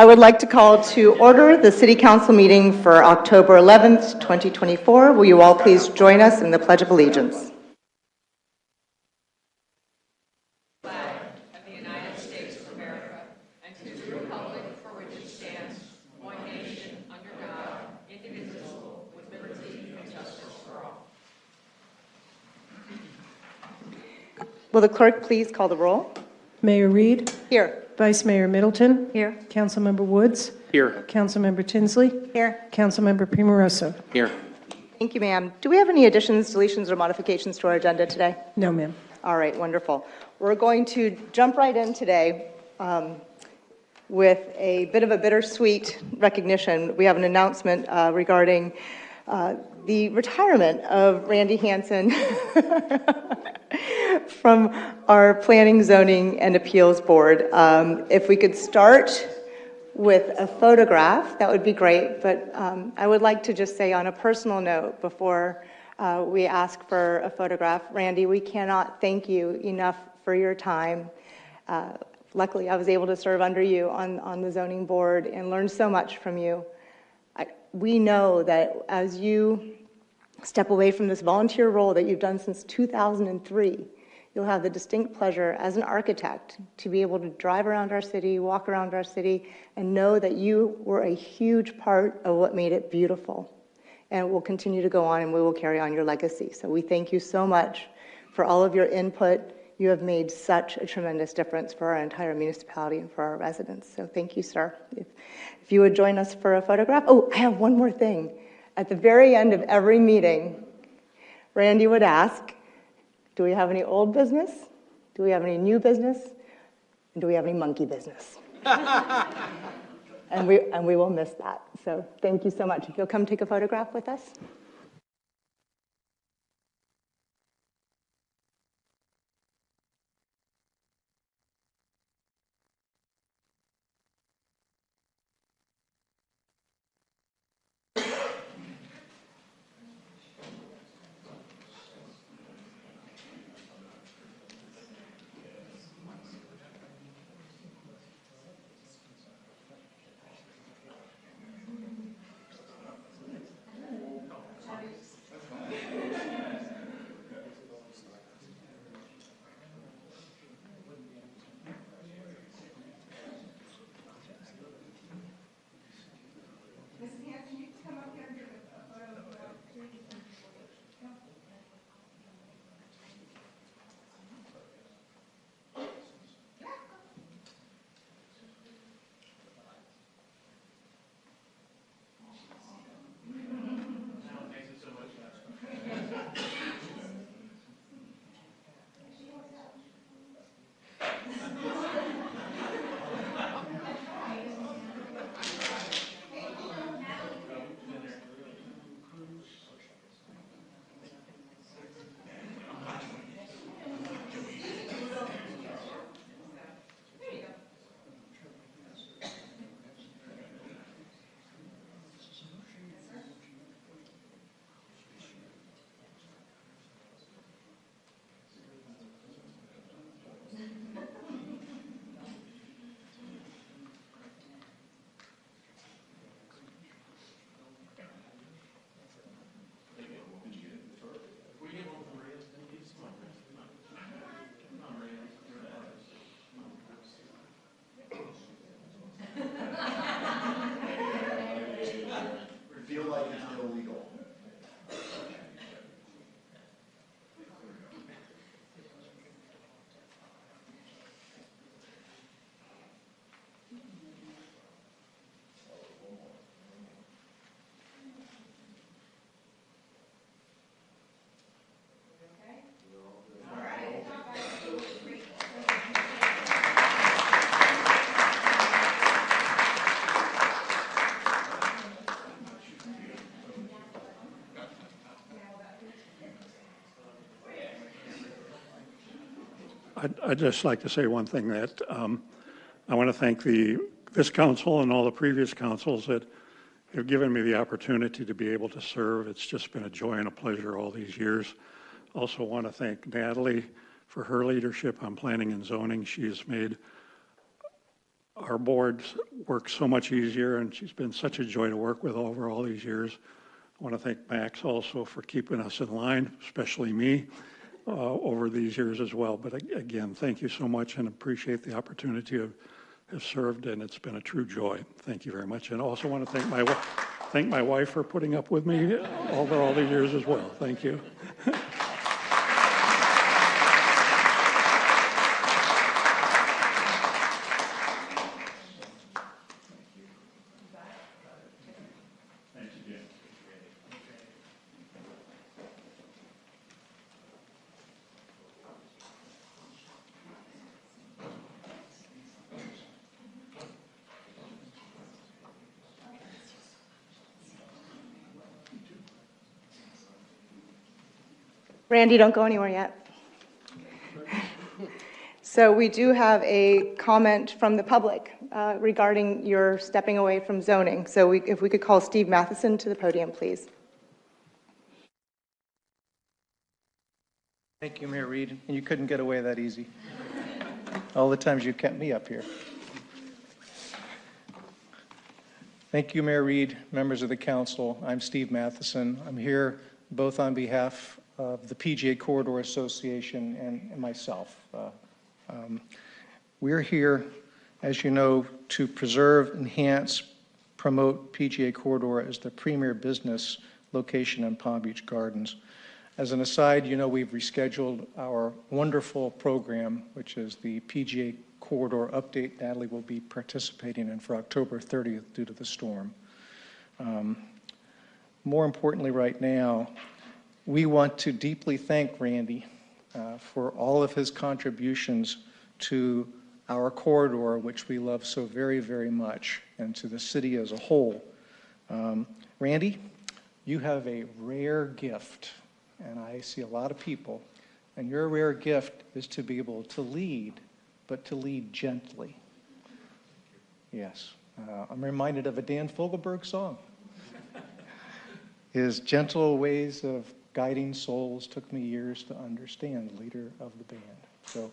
I would like to call to order the City Council meeting for October 11th, 2024. Will you all please join us in the Pledge of Allegiance? Will the clerk please call the roll? Mayor Reed. Here. Vice Mayor Middleton. Here. Councilmember Woods. Here. Councilmember Tinsley. Here. Councilmember Primoroso. Here. Thank you, ma'am. Do we have any additions, deletions, or modifications to our agenda today? No, ma'am. All right, wonderful. We're going to jump right in today with a bit of a bittersweet recognition. We have an announcement regarding the retirement of Randy Hansen from our Planning, Zoning, and Appeals Board. If we could start with a photograph, that would be great, but I would like to just say on a personal note before we ask for a photograph, Randy, we cannot thank you enough for your time. Luckily, I was able to serve under you on the zoning board and learn so much from you. We know that as you step away from this volunteer role that you've done since 2003, you'll have the distinct pleasure as an architect to be able to drive around our city, walk around our city, and know that you were a huge part of what made it beautiful. And it will continue to go on, and we will carry on your legacy. So we thank you so much for all of your input. You have made such a tremendous difference for our entire municipality and for our residents. So thank you, sir. If you would join us for a photograph. Oh, I have one more thing. At the very end of every meeting, Randy would ask, do we have any old business? Do we have any new business? And do we have any monkey business? and we will miss that. So thank you so much. If you'll come take a photograph with us. I'd just like to say one thing that I want to thank this council and all the previous councils that have given me the opportunity to be able to serve. It's just been a joy and a pleasure all these years. Also want to thank Natalie for her leadership on planning and zoning. She has made our board's worked so much easier, and she's been such a joy to work with over all these years. I want to thank Max also for keeping us in line, especially me, over these years as well. But again, thank you so much, and appreciate the opportunity to have served, and it's been a true joy. Thank you very much. And also want to thank my wife for putting up with me over all these years as well. Thank you. Randy, don't go anywhere yet. So we do have a comment from the public regarding your stepping away from zoning. So if we could call Steve Matheson to the podium, please. Thank you, Mayor Reed. And you couldn't get away that easy. All the times you kept me up here. Thank you, Mayor Reed, members of the council. I'm Steve Matheson. I'm here both on behalf of the PGA Corridor Association and myself. We're here, as you know, to preserve, enhance, promote PGA Corridor as the premier business location in Palm Beach Gardens. As an aside, you know we've rescheduled our wonderful program, which is the PGA Corridor Update. Natalie will be participating in for October 30th due to the storm. More importantly right now, we want to deeply thank Randy for all of his contributions to our corridor, which we love so very, very much, and to the city as a whole. Randy, you have a rare gift, and I see a lot of people, and your rare gift is to be able to lead, but to lead gently. Yes, I'm reminded of a Dan Fogelberg song. His gentle ways of guiding souls took me years to understand, leader of the band. So,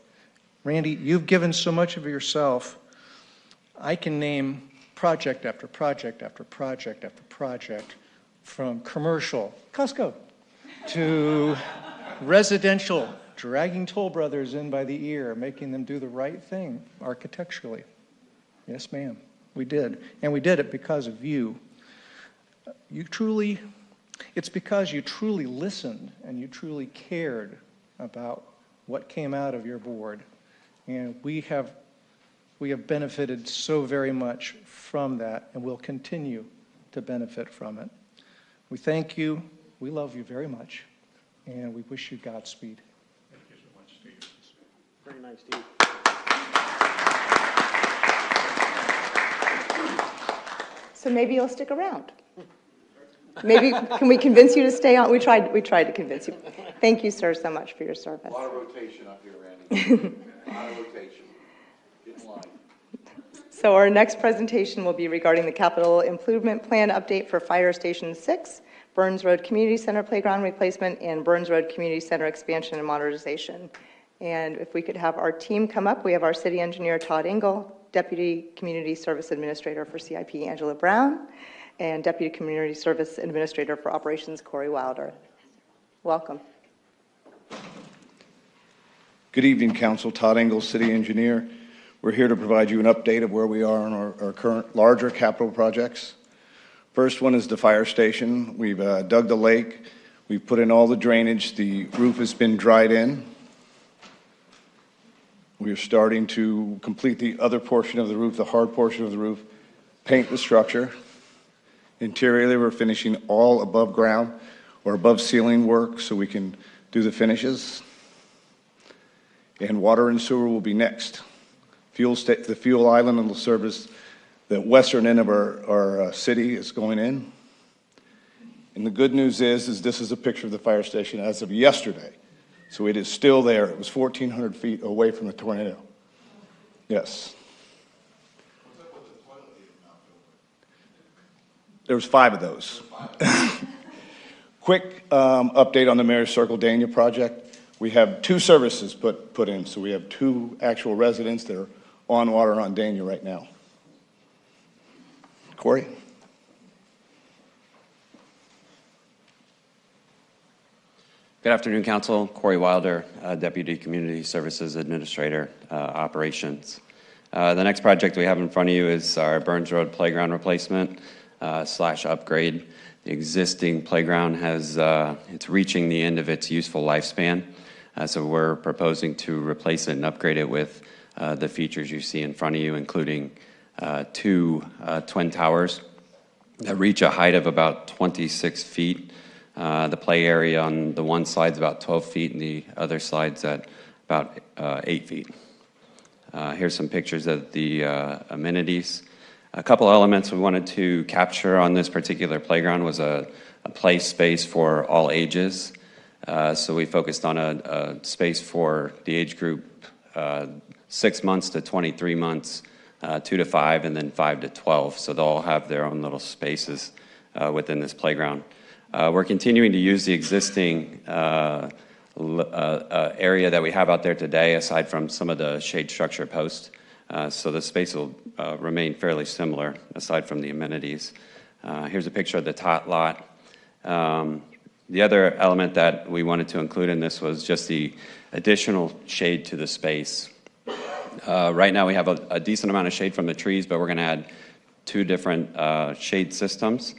Randy, you've given so much of yourself. I can name project after project after project after project, from commercial, Costco, to residential, dragging Toll Brothers in by the ear, making them do the right thing architecturally. Yes, ma'am, we did. And we did it because of you. It's because you truly listened and you truly cared about what came out of your board. And we have benefited so very much from that, and will continue to benefit from it. We thank you, we love you very much, and we wish you Godspeed. Thank you so much, Steve. Very nice, Steve. So maybe you'll stick around. Maybe, can we convince you to stay on? We tried to convince you. Thank you, sir, so much for your service. A lot of rotation up here, Randy. A lot of rotation. Get in line. So our next presentation will be regarding the capital improvement plan update for Fire Station 6, Burns Road Community Center playground replacement, and Burns Road Community Center expansion and modernization. And if we could have our team come up, we have our city engineer, Todd Engel, Deputy Community Service Administrator for CIP, Angela Brown, and Deputy Community Service Administrator for Operations, Corey Wilder. Welcome. Good evening, Council. Todd Engel, City Engineer. We're here to provide you an update of where we are on our current larger capital projects. First one is the fire station. We've dug the lake. We've put in all the drainage. The roof has been dried in. We are starting to complete the other portion of the roof, the hard portion of the roof, paint the structure. Interiorly, we're finishing all above ground or above ceiling work so we can do the finishes. And water and sewer will be next. The fuel island will service the western end of our city is going in. And the good news is this is a picture of the fire station as of yesterday. So it is still there. It was 1,400 feet away from the tornado. Yes. There was 5 of those. Quick update on the Mayor's Circle Dania project. We have 2 services put in, so we have 2 actual residents that are on water on Dania right now. Corey? Good afternoon, Council. Corey Wilder, Deputy Community Services Administrator, Operations. The next project we have in front of you is our Burns Road Playground replacement / upgrade. The existing playground it's reaching the end of its useful lifespan. So we're proposing to replace it and upgrade it with the features you see in front of you, including 2 twin towers that reach a height of about 26 feet. The play area on the one side's about 12 feet and the other side's at about 8 feet. Here's some pictures of the amenities. A couple elements we wanted to capture on this particular playground was a play space for all ages. So we focused on a space for the age group 6 months to 23 months, 2 to 5, and then 5 to 12. So they'll all have their own little spaces within this playground. We're continuing to use the existing area that we have out there today, aside from some of the shade structure posts. So the space will remain fairly similar, aside from the amenities. Here's a picture of the tot lot. The other element that we wanted to include in this was just the additional shade to the space. Right now we have a decent amount of shade from the trees, but we're going to add 2 different shade systems.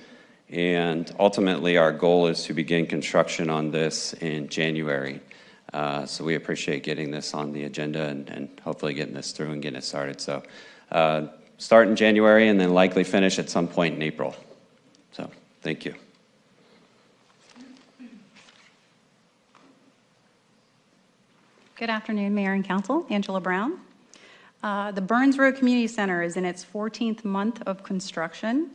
And ultimately, our goal is to begin construction on this in January. So we appreciate getting this on the agenda and hopefully getting this through and getting it started. So start in January and then likely finish at some point in April. So thank you. Good afternoon, Mayor and Council. Angela Brown. The Burns Road Community Center is in its 14th month of construction.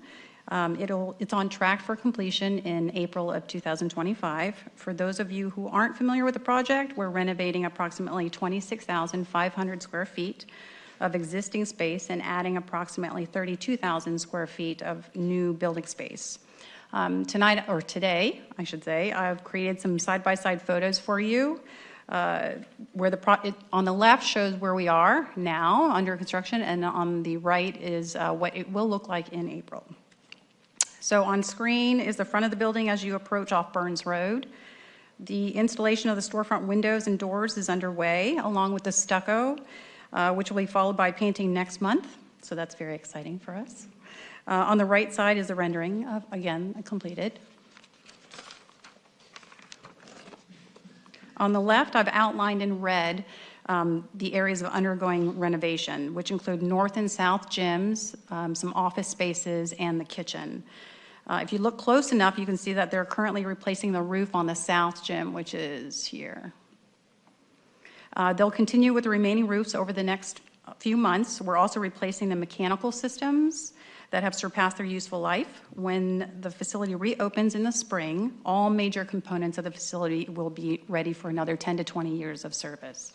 It's on track for completion in April of 2025. For those of you who aren't familiar with the project, we're renovating approximately 26,500 square feet of existing space and adding approximately 32,000 square feet of new building space. Today, I should say, I've created some side-by-side photos for you. Where on the left shows where we are now under construction, and on the right is what it will look like in April. So on screen is the front of the building as you approach off Burns Road. The installation of the storefront windows and doors is underway, along with the stucco, which will be followed by painting next month. So that's very exciting for us. On the right side is the rendering of, again, completed. On the left, I've outlined in red the areas of undergoing renovation, which include north and south gyms, some office spaces, and the kitchen. If you look close enough, you can see that they're currently replacing the roof on the south gym, which is here. They'll continue with the remaining roofs over the next few months. We're also replacing the mechanical systems that have surpassed their useful life. When the facility reopens in the spring, all major components of the facility will be ready for another 10 to 20 years of service.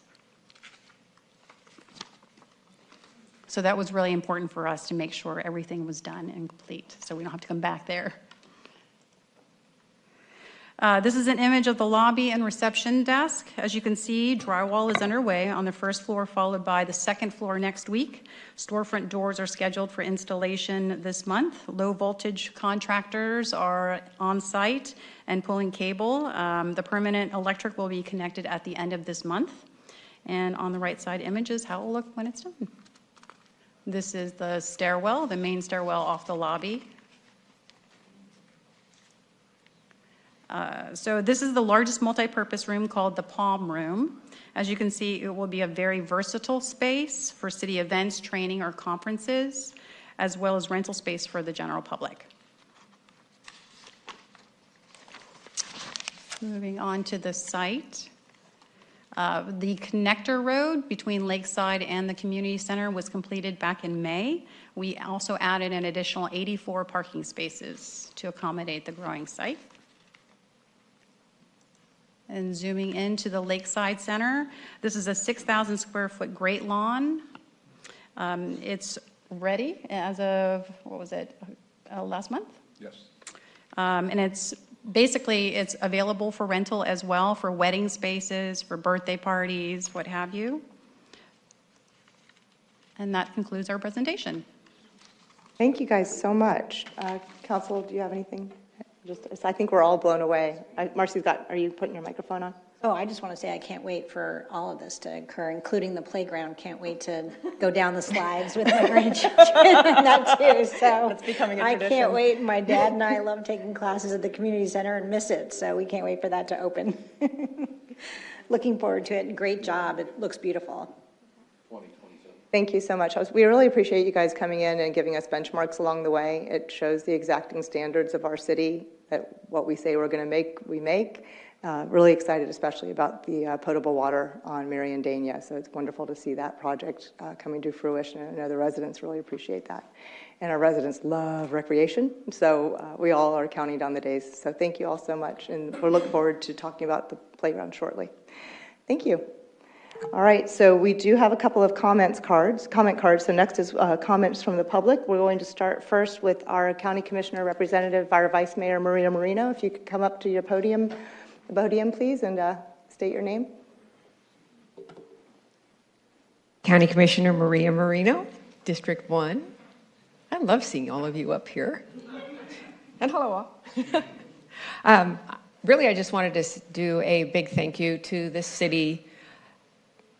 So that was really important for us to make sure everything was done and complete, so we don't have to come back there. This is an image of the lobby and reception desk. As you can see, drywall is underway on the first floor, followed by the second floor next week. Storefront doors are scheduled for installation this month. Low voltage contractors are on site and pulling cable. The permanent electric will be connected at the end of this month. And on the right side image is how it will look when it's done. This is the stairwell, the main stairwell off the lobby. So this is the largest multi-purpose room called the Palm Room. As you can see, it will be a very versatile space for city events, training, or conferences, as well as rental space for the general public. Moving on to the site. The connector road between Lakeside and the community center was completed back in May. We also added an additional 84 parking spaces to accommodate the growing site. And zooming into the Lakeside Center, this is a 6,000 square foot great lawn. It's ready as of, what was it, last month? Yes. And it's basically, it's available for rental as well for wedding spaces, for birthday parties, what have you. And that concludes our presentation. Thank you guys so much. Council, do you have anything? I think we're all blown away. Marcy's are you putting your microphone on? Oh, I just want to say I can't wait for all of this to occur, including the playground. Can't wait to go down the slides with my grandchildren and that too. So It's becoming a I tradition. can't wait. My dad and I love taking classes at the community center and miss it. So we can't wait for that to open. Looking forward to it. Great job. It looks beautiful. Thank you so much. We really appreciate you guys coming in and giving us benchmarks along the way. It shows the exacting standards of our city, that what we say we're going to make, we make. Really excited, especially about the potable water on Marion Dania. So it's wonderful to see that project coming to fruition. And I know the residents really appreciate that. And our residents love recreation, so we all are counting down the days. So thank you all so much, and we're looking forward to talking about the playground shortly. Thank you. All right, so we do have a couple of comment cards. So next is comments from the public. We're going to start first with our County Commissioner Representative, our Vice Mayor Maria Marino. If you could come up to your podium, please, and state your name. County Commissioner Maria Marino, District 1. I love seeing all of you up here. And hello all. Really, I just wanted to do a big thank you to the city.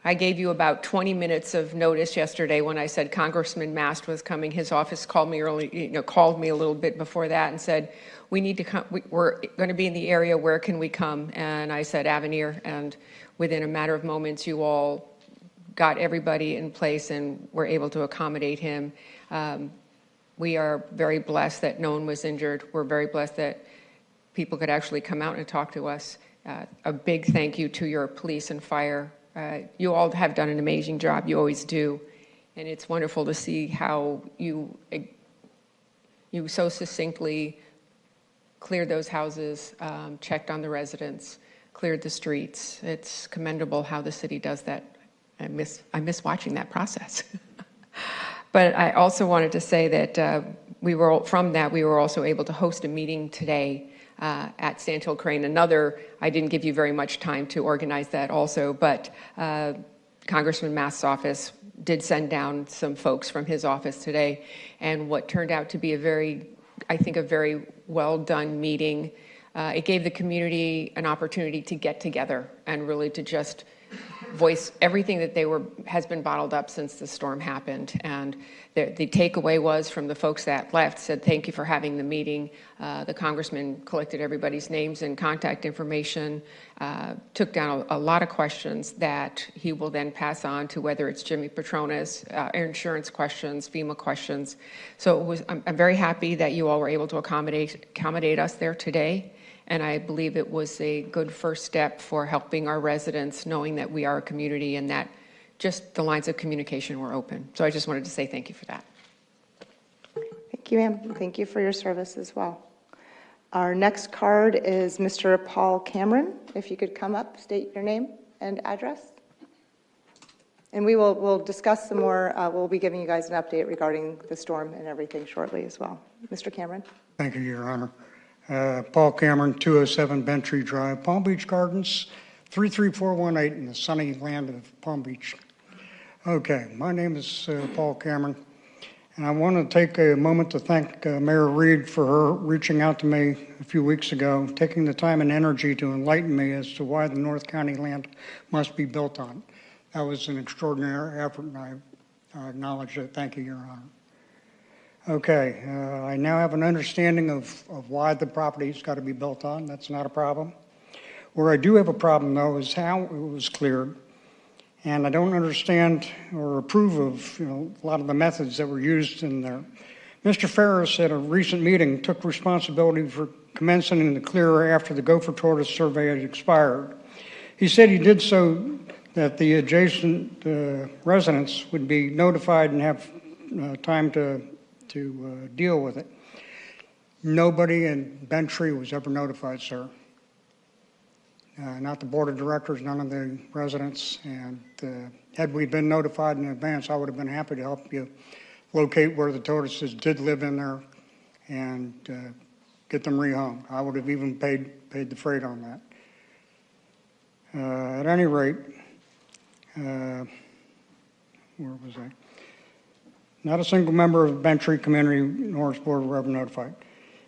I gave you about 20 minutes of notice yesterday when I said Congressman Mast was coming. His office called me called me a little bit before that and said, we need to come, we're going to be in the area, where can we come? And I said Avenir, and within a matter of moments, you all got everybody in place and were able to accommodate him. We are very blessed that no one was injured. We're very blessed that people could actually come out and talk to us. A big thank you to your police and fire. You all have done an amazing job. You always do. And it's wonderful to see how you so succinctly cleared those houses, checked on the residents, cleared the streets. It's commendable how the city does that. I miss watching that process. But I also wanted to say that we were also able to host a meeting today at Sandhill Crane. I didn't give you very much time to organize that also, but Congressman Mast's office did send down some folks from his office today, and what turned out to be a very well done meeting. It gave the community an opportunity to get together and really to just voice everything that has been bottled up since the storm happened. And the takeaway was from the folks that left, said thank you for having the meeting. The congressman collected everybody's names and contact information, took down a lot of questions that he will then pass on to, whether it's Jimmy Petronas, insurance questions, FEMA questions. So I'm very happy that you all were able to accommodate us there today. And I believe it was a good first step for helping our residents, knowing that we are a community and that just the lines of communication were open. So I just wanted to say thank you for that. Thank you, ma'am. Thank you for your service as well. Our next card is Mr. Paul Cameron. If you could come up, state your name and address. And we'll discuss some more. We'll be giving you guys an update regarding the storm and everything shortly as well. Mr. Cameron. Thank you, Your Honor. Paul Cameron, 207 Bentry Drive, Palm Beach Gardens, 33418 in the sunny land of Palm Beach. Okay, my name is Paul Cameron, and I want to take a moment to thank Mayor Reed for her reaching out to me a few weeks ago, taking the time and energy to enlighten me as to why the North County land must be built on. That was an extraordinary effort, and I acknowledge it. Thank you, Your Honor. Okay, I now have an understanding of why the property's got to be built on. That's not a problem. Where I do have a problem, though, is how it was cleared. And I don't understand or approve of a lot of the methods that were used in there. Mr. Ferris, at a recent meeting, took responsibility for commencing the clear after the Gopher Tortoise survey had expired. He said he did so that the adjacent residents would be notified and have time to deal with it. Nobody in Bentry was ever notified, sir. Not the board of directors, none of the residents. And had we been notified in advance, I would have been happy to help you locate where the tortoises did live in there and get them rehomed. I would have even paid the freight on that. At any rate, where was I? Not a single member of Bentry Community Norris Board were ever notified.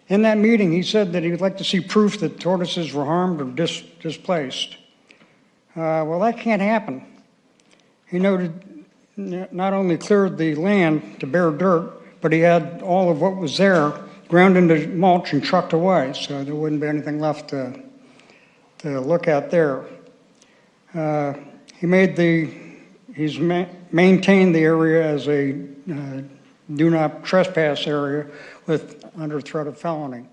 In that meeting, he said that he would like to see proof that tortoises were harmed or displaced. Well, that can't happen. He noted not only cleared the land to bare dirt, but he had all of what was there ground into mulch and trucked away, so there wouldn't be anything left to look at there. He's maintained the area as a do not trespass area with under threat of felony.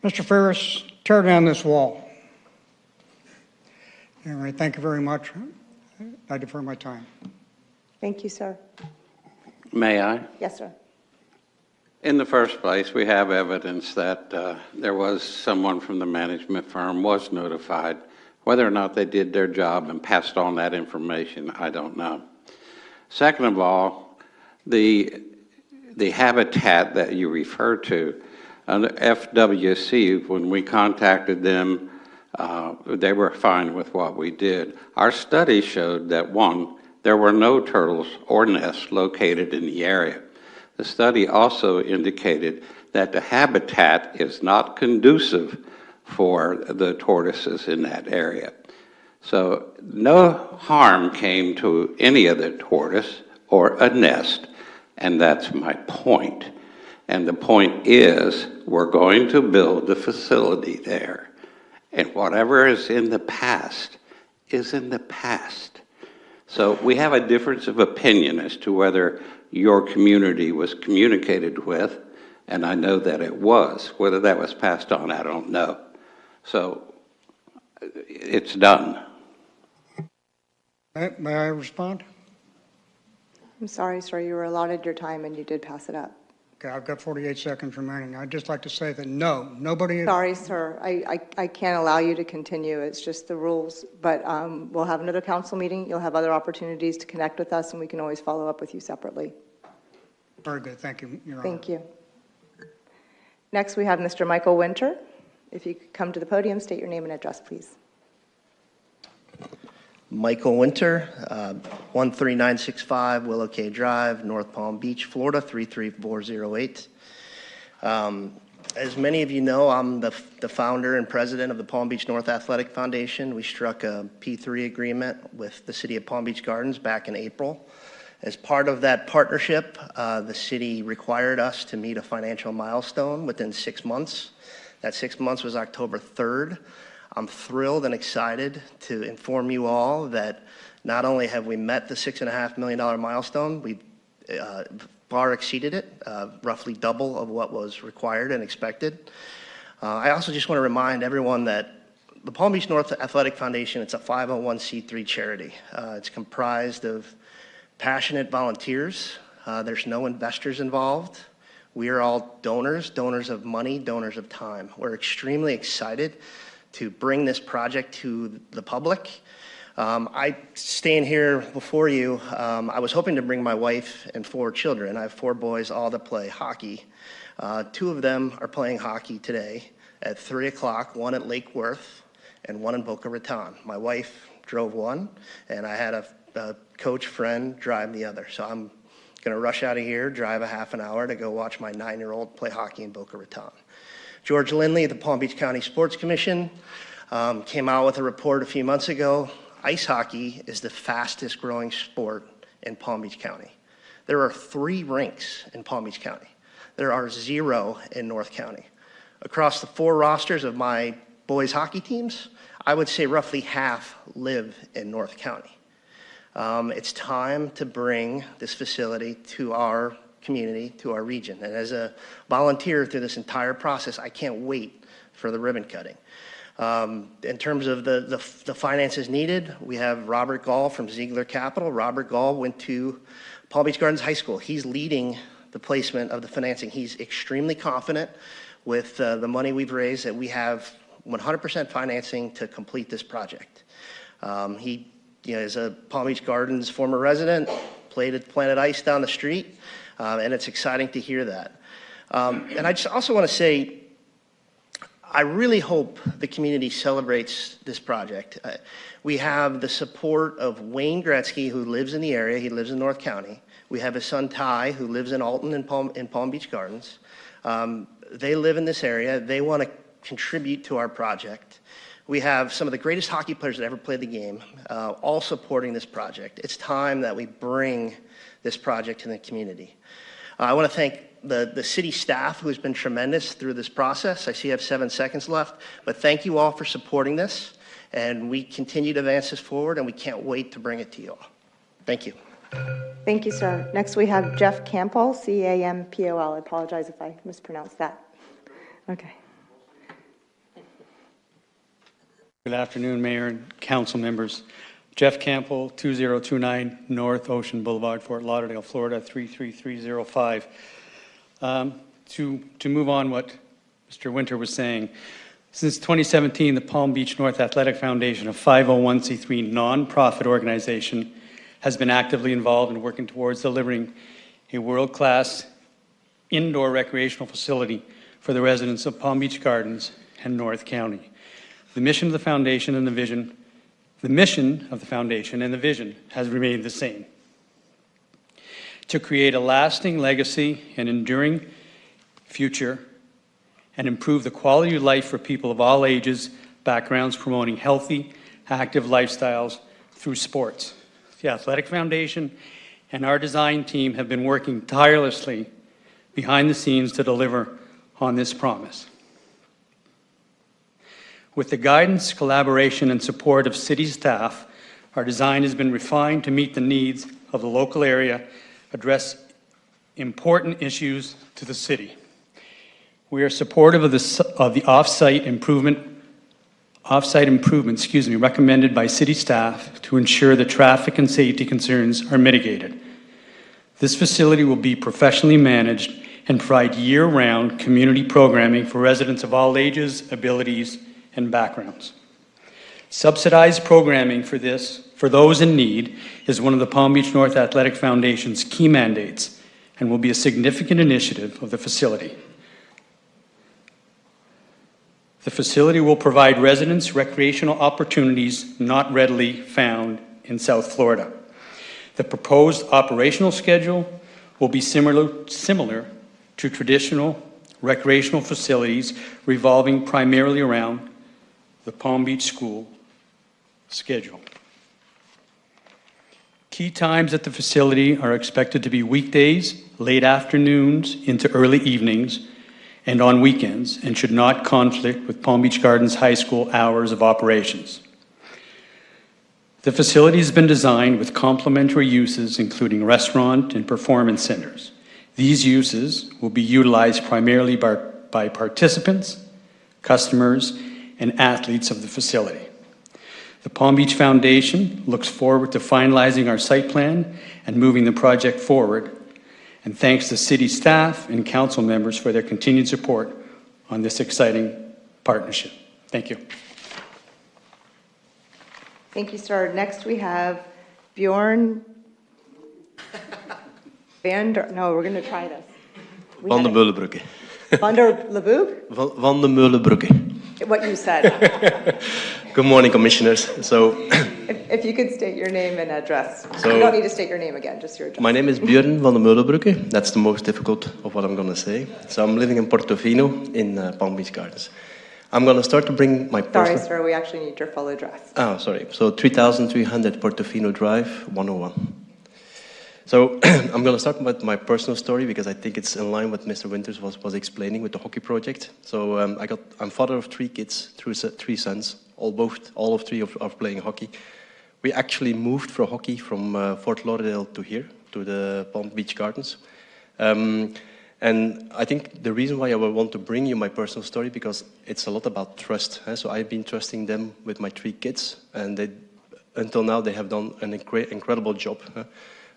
Mr. Ferris, tear down this wall. All right, thank you very much. I defer my time. Thank you, sir. May I? Yes, sir. In the first place, we have evidence that there was someone from the management firm was notified. Whether or not they did their job and passed on that information, I don't know. Second of all, the habitat that you refer to, under FWC, when we contacted them, they were fine with what we did. Our study showed that, one, there were no turtles or nests located in the area. The study also indicated that the habitat is not conducive for the tortoises in that area. So no harm came to any of the tortoise or a nest, and that's my point. And the point is, we're going to build a facility there. And whatever is in the past is in the past. So we have a difference of opinion as to whether your community was communicated with, and I know that it was. Whether that was passed on, I don't know. So it's done. May I respond? I'm sorry, sir, you were allotted your time and you did pass it up. Okay, I've got 48 seconds remaining. I'd just like to say that no, nobody. Sorry, sir, I can't allow you to continue, it's just the rules, but we'll have another council meeting, you'll have other opportunities to connect with us, and we can always follow up with you separately. Very good, thank you, Your Honor. Thank you. Next, we have Mr. Michael Winter. If you could come to the podium, state your name and address, please. Michael Winter, 13965 Willow Cay Drive, North Palm Beach, Florida, 33408. As many of you know, I'm the founder and president of the Palm Beach North Athletic Foundation. We struck a P3 agreement with the city of Palm Beach Gardens back in April. As part of that partnership, the city required us to meet a financial milestone within 6 months. That 6 months was October 3rd. I'm thrilled and excited to inform you all that not only have we met the $6.5 million milestone, we've far exceeded it, roughly double of what was required and expected. I also just want to remind everyone that the Palm Beach North Athletic Foundation, it's a 501c3 charity. It's comprised of passionate volunteers. There's no investors involved. We are all donors of money, donors of time. We're extremely excited to bring this project to the public. I stand here before you, I was hoping to bring my wife and 4 children. I have 4 boys, all that play hockey. 2 of them are playing hockey today at 3 o'clock, one at Lake Worth and one in Boca Raton. My wife drove one, and I had a coach friend drive the other. So I'm gonna rush out of here, drive a half an hour to go watch my 9-year-old play hockey in Boca Raton. George Lindley, the Palm Beach County Sports Commission, came out with a report a few months ago. Ice hockey is the fastest growing sport in Palm Beach County. There are 3 rinks in Palm Beach County. There are 0 in North County. Across the 4 rosters of my boys' hockey teams, I would say roughly half live in North County. It's time to bring this facility to our community, to our region. And as a volunteer through this entire process, I can't wait for the ribbon cutting. In terms of the finances needed, we have Robert Gall from Ziegler Capital. Robert Gall went to Palm Beach Gardens High School. He's leading the placement of the financing. He's extremely confident with the money we've raised that we have 100% financing to complete this project. He is a Palm Beach Gardens former resident, played at Planet Ice down the street, and it's exciting to hear that. And I just also want to say, I really hope the community celebrates this project. We have the support of Wayne Gretzky, who lives in the area. He lives in North County. We have his son Ty, who lives in Alton in Palm Beach Gardens. They live in this area. They want to contribute to our project. We have some of the greatest hockey players that ever played the game, all supporting this project. It's time that we bring this project to the community. I want to thank the city staff, who has been tremendous through this process. I see I have 7 seconds left, but thank you all for supporting this, and we continue to advance this forward, and we can't wait to bring it to you all. Thank you. Thank you, sir. Next, we have Jeff Campbell, C-A-M-P-O-L. I apologize if I mispronounced that. Okay. Good afternoon, Mayor and council members. Jeff Campbell, 2029 North Ocean Boulevard, Fort Lauderdale, Florida, 33305. To move on what Mr. Winter was saying, since 2017, the Palm Beach North Athletic Foundation, a 501c3 nonprofit organization, has been actively involved in working towards delivering a world-class indoor recreational facility for the residents of Palm Beach Gardens and North County. The mission of the foundation and the vision has remained the same: to create a lasting legacy and enduring future and improve the quality of life for people of all ages, backgrounds, promoting healthy, active lifestyles through sports. The Athletic Foundation and our design team have been working tirelessly behind the scenes to deliver on this promise. With the guidance, collaboration, and support of city staff, our design has been refined to meet the needs of the local area, address important issues to the city. We are supportive of the off-site improvements recommended by city staff to ensure that traffic and safety concerns are mitigated. This facility will be professionally managed and provide year-round community programming for residents of all ages, abilities, and backgrounds. Subsidized programming for those in need is one of the Palm Beach North Athletic Foundation's key mandates and will be a significant initiative of the facility. The facility will provide residents recreational opportunities not readily found in South Florida. The proposed operational schedule will be similar to traditional recreational facilities, revolving primarily around the Palm Beach School schedule. Key times at the facility are expected to be weekdays, late afternoons into early evenings, and on weekends, and should not conflict with Palm Beach Gardens High School hours of operations. The facility has been designed with complementary uses, including restaurant and performance centers. These uses will be utilized primarily by participants, customers, and athletes of the facility. The Palm Beach Foundation looks forward to finalizing our site plan and moving the project forward, and thanks to city staff and council members for their continued support on this exciting partnership. Thank you. Thank you, sir. Next, we have Bjorn no, we're going to try this. Van de Meulenbrugge. Van der Leboog? Van de Meulenbrugge. What you said. Good morning, commissioners. So, if you could state your name and address. So, you don't need to state your name again, just your address. My name is Björn van de Meulenbrugge. That's the most difficult of what I'm going to say. So I'm living in Portofino in Palm Beach Gardens. I'm going to start to bring my personal... Sorry, sir, we actually need your full address. Oh, sorry. So 3300 Portofino Drive, 101. So I'm going to start with my personal story because I think it's in line with Mr. Winters was explaining with the hockey project. So I'm father of 3 kids, 3 sons, all of 3 are playing hockey. We actually moved for hockey from Fort Lauderdale to here, to the Palm Beach Gardens. And I think the reason why I would want to bring you my personal story, because it's a lot about trust. So I've been trusting them with my 3 kids, and until now they have done an incredible job.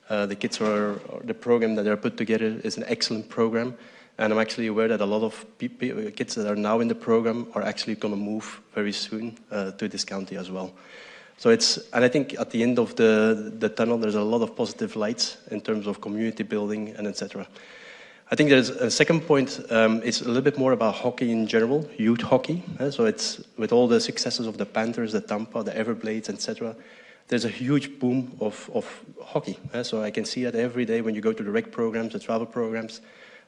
The kids the program that they're put together is an excellent program, and I'm actually aware that a lot of kids that are now in the program are actually going to move very soon to this county as well. So and I think at the end of the tunnel, there's a lot of positive lights in terms of community building and etc. I think there's a second point. It's a little bit more about hockey in general, youth hockey. So it's with all the successes of the Panthers, the Tampa, the Everblades, etc. there's a huge boom of hockey. So I can see that every day when you go to the rec programs, the travel programs.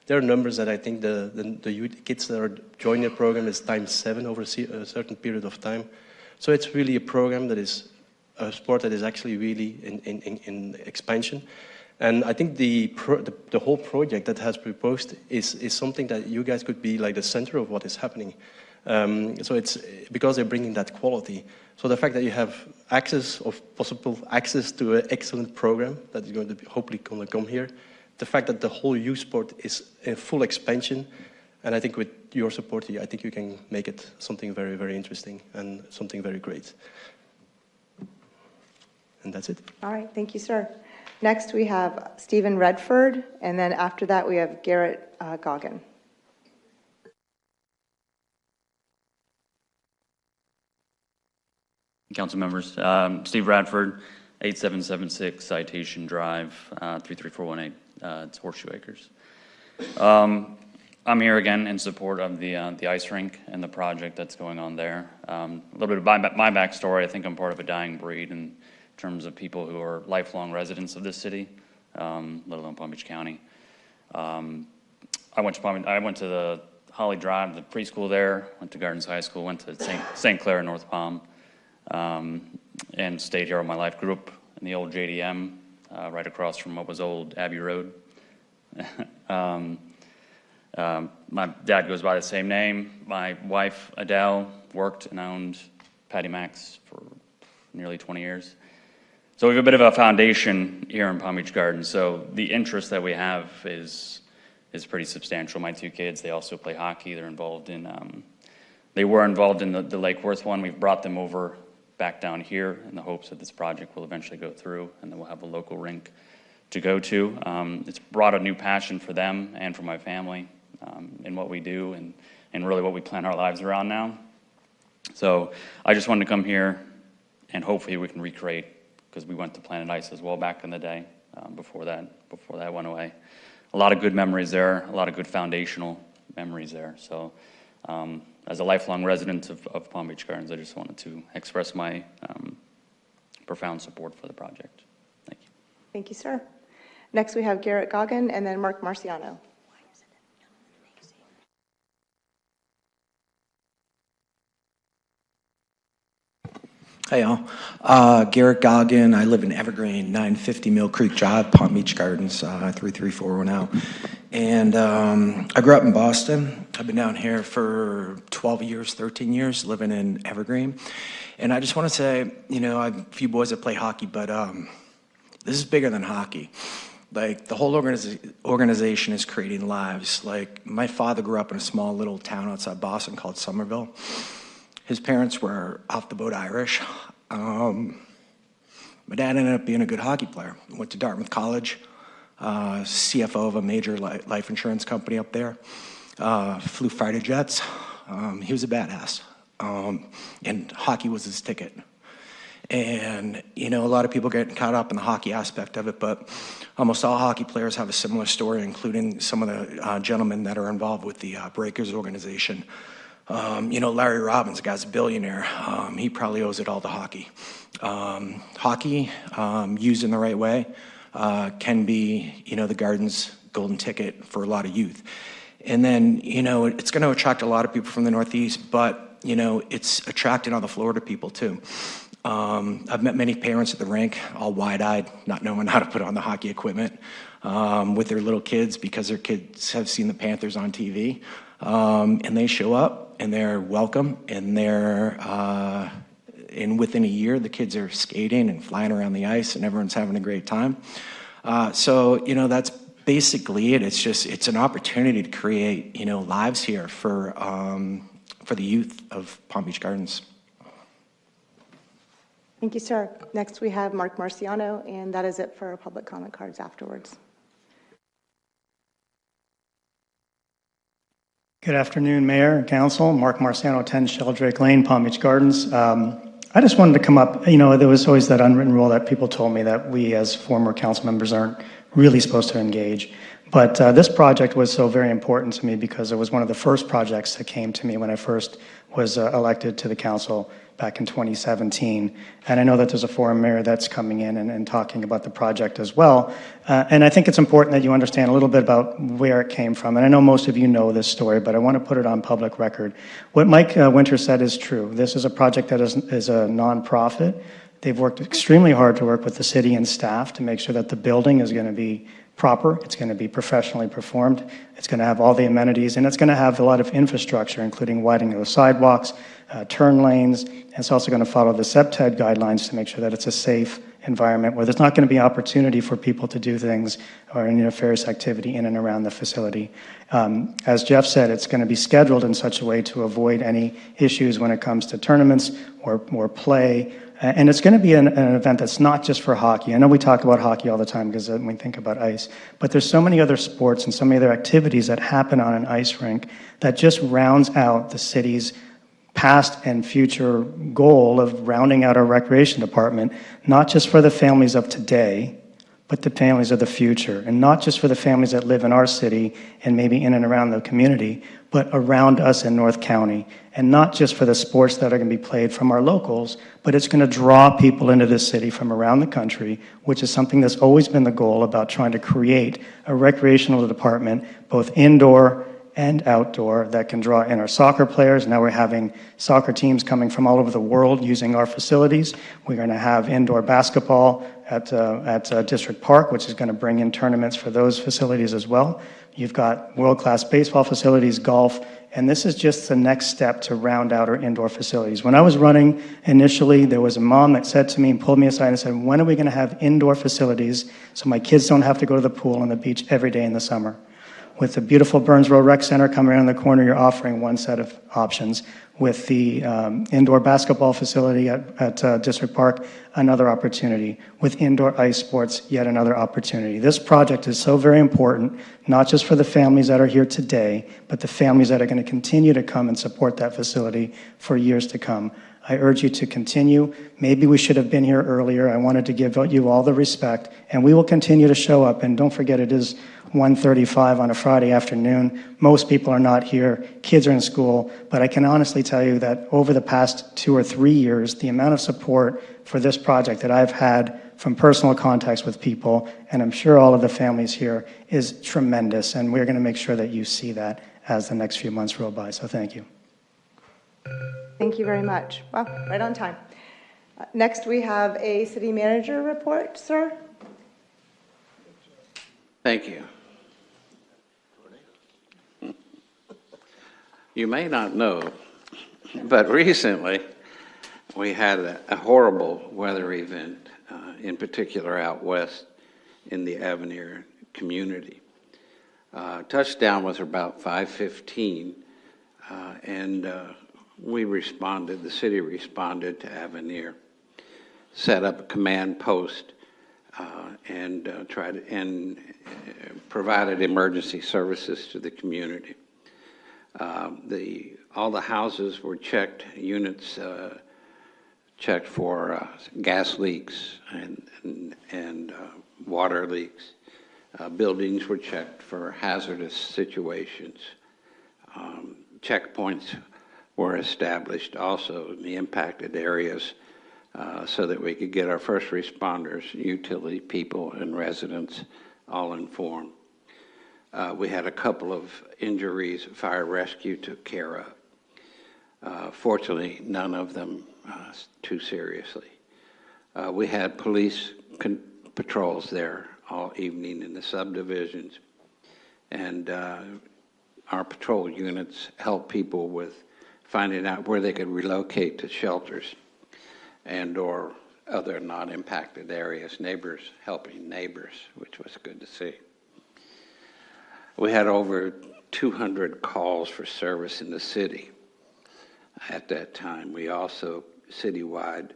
There are numbers that I think the youth kids that are joining the program is ×7 over a certain period of time. So it's really a program that is a sport that is actually really in expansion. And I think the whole project that has proposed is something that you guys could be like the center of what is happening. So it's because they're bringing that quality. So the fact that you have possible access to an excellent program that is going to be hopefully going to come here, the fact that the whole youth sport is in full expansion, and I think with your support, I think you can make it something very, very interesting and something very great. And that's it. All right, thank you, sir. Next, we have Stephen Redford, and then after that, we have Garrett Goggin. Council members, Steve Radford, 8776 Citation Drive, 33418. It's Horseshoe Acres. I'm here again in support of the ice rink and the project that's going on there. A little bit of my backstory. I think I'm part of a dying breed in terms of people who are lifelong residents of this city, let alone Palm Beach County. I went to the Holly Drive, the preschool there, went to Gardens High School, went to St. Clair in North Palm, and stayed here all my life. Grew up in the old JDM, right across from what was old Abbey Road. My dad goes by the same name. My wife, Adele, worked and owned Patty Mac's for nearly 20 years. So we have a bit of a foundation here in Palm Beach Gardens. So the interest that we have is pretty substantial. My two kids, they also play hockey. They were involved in the Lake Worth one. We've brought them over back down here in the hopes that this project will eventually go through and then we'll have a local rink to go to. It's brought a new passion for them and for my family in what we do and really what we plan our lives around now. So I just wanted to come here and hopefully we can recreate, because we went to Planet Ice as well back in the day before that went away. A lot of good memories there, a lot of good foundational memories there. So as a lifelong resident of Palm Beach Gardens, I just wanted to express my profound support for the project. Thank you. Thank you, sir. Next, we have Garrett Goggin and then Mark Marciano. Hey, y'all. Garrett Goggin. I live in Evergreen, 950 Mill Creek Drive, Palm Beach Gardens, 33410. And I grew up in Boston. I've been down here for 12 years, 13 years, living in Evergreen. And I just want to say, I have a few boys that play hockey, but this is bigger than hockey. Like, the whole organization is creating lives. Like, my father grew up in a small little town outside Boston called Somerville. His parents were off the boat Irish. My dad ended up being a good hockey player. Went to Dartmouth College, CFO of a major life insurance company up there. Flew fighter jets. He was a badass. And hockey was his ticket. And, a lot of people get caught up in the hockey aspect of it, but almost all hockey players have a similar story, including some of the gentlemen that are involved with the Breakers organization. Larry Robbins, the guy's a billionaire. He probably owes it all to hockey. Hockey, used in the right way, can be, the Garden's golden ticket for a lot of youth. And then, it's going to attract a lot of people from the Northeast, but, it's attracting all the Florida people too. I've met many parents at the rink, all wide-eyed, not knowing how to put on the hockey equipment, with their little kids because their kids have seen the Panthers on TV. And they show up and they're welcome, and and within a year, the kids are skating and flying around the ice and everyone's having a great time. So, that's basically it. It's an opportunity to create, lives here for the youth of Palm Beach Gardens. Thank you, sir. Next, we have Mark Marciano, and that is it for our public comment cards afterwards. Good afternoon, Mayor and Council. Mark Marciano, 10 Sheldrake Lane, Palm Beach Gardens. I just wanted to come up, there was always that unwritten rule that people told me that we as former council members aren't really supposed to engage. But this project was so very important to me because it was one of the first projects that came to me when I first was elected to the council back in 2017. And I know that there's a foreign mayor that's coming in and talking about the project as well. And I think it's important that you understand a little bit about where it came from. And I know most of you know this story, but I want to put it on public record. What Mike Winter said is true. This is a project that is a nonprofit. They've worked extremely hard to work with the city and staff to make sure that the building is going to be proper, it's going to be professionally performed, it's going to have all the amenities, and it's going to have a lot of infrastructure, including widening of sidewalks, turn lanes, and it's also going to follow the CPTED guidelines to make sure that it's a safe environment where there's not going to be opportunity for people to do things or any nefarious activity in and around the facility. As Jeff said, it's going to be scheduled in such a way to avoid any issues when it comes to tournaments or play. And it's going to be an event that's not just for hockey. I know we talk about hockey all the time because we think about ice, but there's so many other sports and so many other activities that happen on an ice rink that just rounds out the city's past and future goal of rounding out our recreation department, not just for the families of today, but the families of the future, and not just for the families that live in our city and maybe in and around the community, but around us in North County, and not just for the sports that are going to be played from our locals, but it's going to draw people into this city from around the country, which is something that's always been the goal about trying to create a recreational department, both indoor and outdoor, that can draw in our soccer players. Now we're having soccer teams coming from all over the world using our facilities. We're going to have indoor basketball at District Park, which is going to bring in tournaments for those facilities as well. You've got world-class baseball facilities, golf, and this is just the next step to round out our indoor facilities. When I was running initially, there was a mom that said to me and pulled me aside and said, when are we going to have indoor facilities so my kids don't have to go to the pool on the beach every day in the summer? With the beautiful Burns Road Rec Center coming around the corner, you're offering one set of options. With the indoor basketball facility at District Park, another opportunity. With indoor ice sports, yet another opportunity. This project is so very important, not just for the families that are here today, but the families that are going to continue to come and support that facility for years to come. I urge you to continue. Maybe we should have been here earlier. I wanted to give you all the respect, and we will continue to show up. And don't forget, it is 1:35 on a Friday afternoon. Most people are not here. Kids are in school. But I can honestly tell you that over the past 2 or 3 years, the amount of support for this project that I've had from personal contacts with people, and I'm sure all of the families here, is tremendous. And we're going to make sure that you see that as the next few months roll by. So thank you. Thank you very much. Wow, right on time. Next, we have a city manager report, sir. Thank you. You may not know, but recently we had a horrible weather event, in particular out west in the Avenir community. Touchdown was about 5:15, and we responded, the city responded to Avenir, set up a command post, and provided emergency services to the community. All the houses were checked, units checked for gas leaks and water leaks. Buildings were checked for hazardous situations. Checkpoints were established also in the impacted areas so that we could get our first responders, utility people, and residents all informed. We had a couple of injuries fire rescue took care of. Fortunately, none of them too seriously. We had police patrols there all evening in the subdivisions, and our patrol units helped people with finding out where they could relocate to shelters and or other non-impacted areas, neighbors helping neighbors, which was good to see. We had over 200 calls for service in the city at that time. We also, citywide,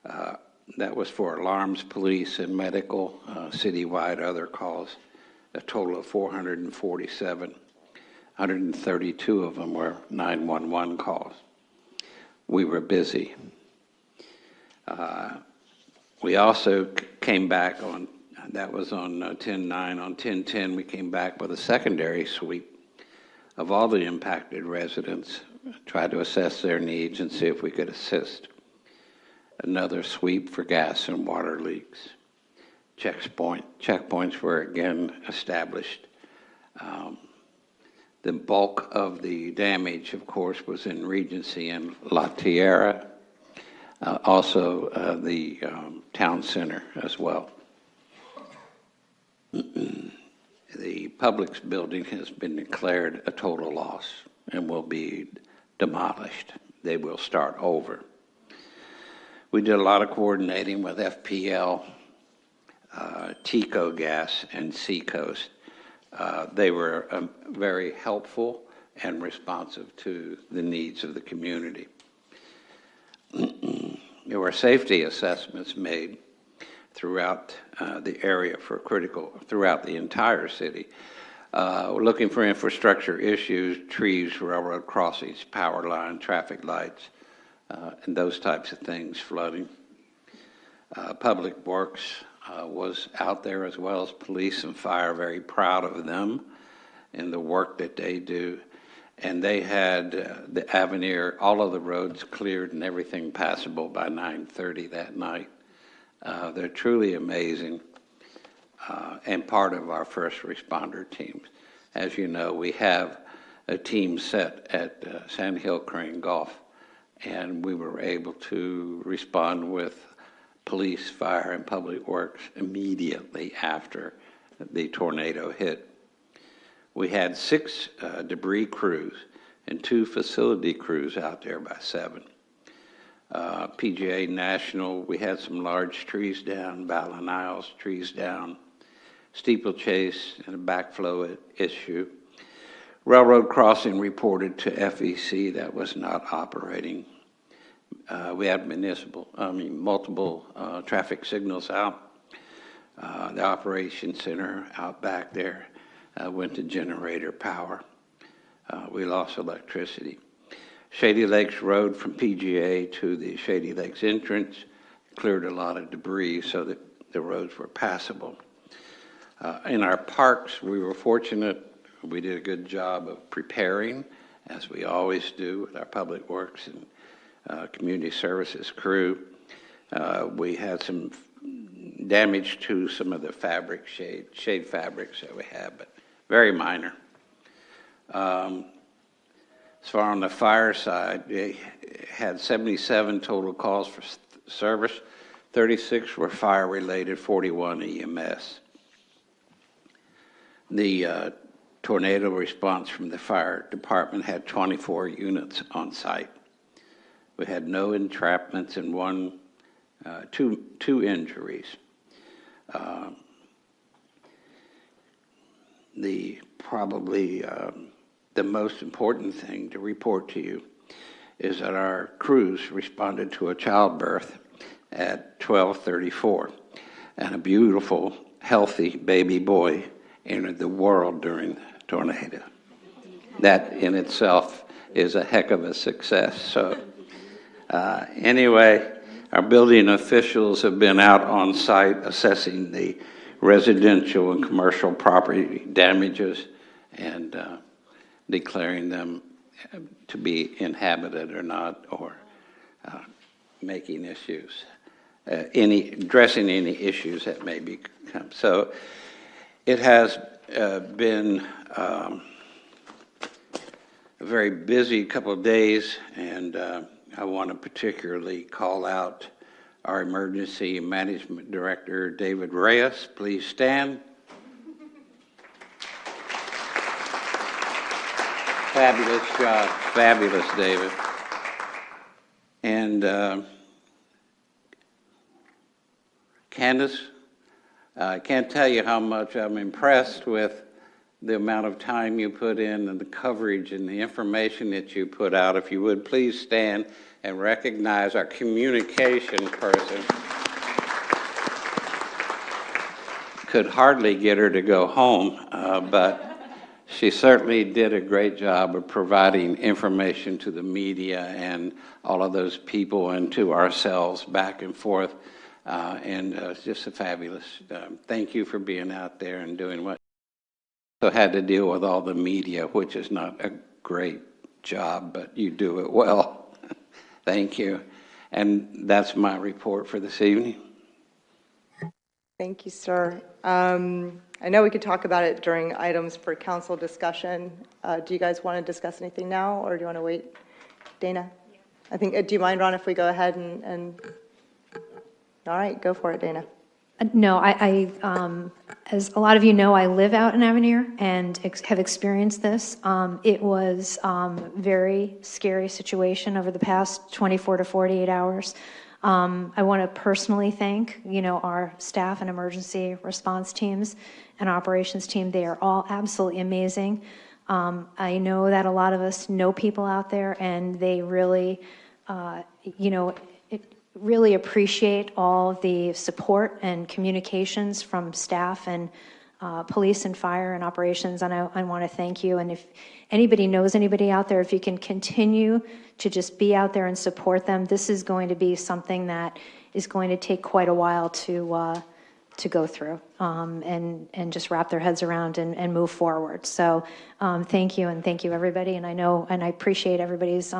that was for alarms, police, and medical, citywide other calls, a total of 447. 132 of them were 911 calls. We were busy. We also came back on, that was on 10/9. On 10/10, we came back with a secondary sweep of all the impacted residents tried to assess their needs and see if we could assist. Another sweep for gas and water leaks. Checkpoints were again established. The bulk of the damage, of course, was in Regency and La Tierra, also the town center as well. The Publix building has been declared a total loss and will be demolished. They will start over. We did a lot of coordinating with FPL, Tico Gas, and Seacoast. They were very helpful and responsive to the needs of the community. There were safety assessments made throughout the area throughout the entire city, looking for infrastructure issues, trees, railroad crossings, power line, traffic lights, and those types of things, flooding. Public Works was out there as well as police and fire, very proud of them and the work that they do. And they had the Avenir, all of the roads cleared and everything passable by 9:30 that night. They're truly amazing and part of our first responder teams. As you know, we have a team set at Sand Hill Crane Golf, and we were able to respond with police, fire, and public works immediately after the tornado hit. We had 6 debris crews and 2 facility crews out there by 7. PGA National, we had some large trees down, Ballin Isles trees down, steeplechase and a backflow issue. Railroad crossing reported to FEC that was not operating. We had multiple traffic signals out. The operations center out back there went to generator power. We lost electricity. Shady Lakes Road from PGA to the Shady Lakes entrance cleared a lot of debris so that the roads were passable. In our parks, we were fortunate. We did a good job of preparing, as we always do with our Public Works and Community Services crew. We had some damage to some of the shade fabrics that we have, but very minor. As far on the fire side, they had 77 total calls for service. 36 were fire-related, 41 EMS. The tornado response from the fire department had 24 units on site. We had no entrapments and two injuries. The most important thing to report to you is that our crews responded to a childbirth at 12:34, and a beautiful, healthy baby boy entered the world during the tornado. That in itself is a heck of a success. So anyway, our building officials have been out on site assessing the residential and commercial property damages and declaring them to be inhabited or not, or making issues, addressing any issues that may become. So it has been a very busy couple of days, and I want to particularly call out our Emergency Management Director, David Reyes. Please stand. Fabulous job. Fabulous, David. And Candace, I can't tell you how much I'm impressed with the amount of time you put in and the coverage and the information that you put out. If you would, please stand and recognize our communication person. Could hardly get her to go home, but she certainly did a great job of providing information to the media and all of those people and to ourselves back and forth. And it's just a fabulous, thank you for being out there and doing what. So had to deal with all the media, which is not a great job, but you do it well. Thank you. And that's my report for this evening. Thank you, sir. I know we could talk about it during items for council discussion. Do you guys want to discuss anything now, or do you want to wait? Dana? I think, do you mind, Ron, if we go ahead and all right, go for it, Dana. No, as a lot of you know, I live out in Avenir and have experienced this. It was a very scary situation over the past 24 to 48 hours. I want to personally thank, our staff and emergency response teams and operations team. They are all absolutely amazing. I know that a lot of us know people out there, and they really, really appreciate all the support and communications from staff and police and fire and operations, and I want to thank you. And if anybody knows anybody out there, if you can continue to just be out there and support them, this is going to be something that is going to take quite a while to go through and just wrap their heads around and move forward. So thank you, and thank you, everybody. And I know, and I appreciate everybody's,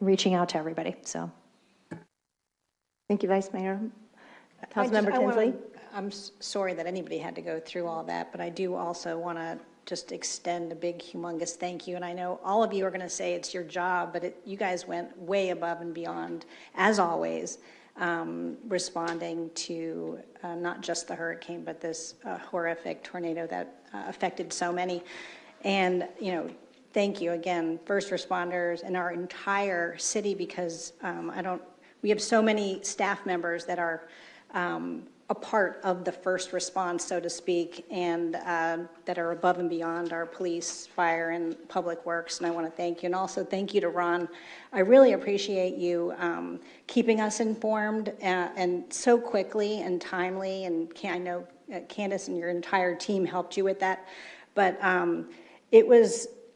reaching out to everybody. So. Thank you, Vice Mayor. Councilmember Tinsley? I'm sorry that anybody had to go through all that, but I do also want to just extend a big, humongous thank you. And I know all of you are going to say it's your job, but you guys went way above and beyond, as always, responding to not just the hurricane, but this horrific tornado that affected so many. And, thank you again, first responders and our entire city, because we have so many staff members that are a part of the first response, so to speak, and that are above and beyond our police, fire, and public works. And I want to thank you. And also thank you to Ron. I really appreciate you keeping us informed and so quickly and timely. And I know Candace and your entire team helped you with that. But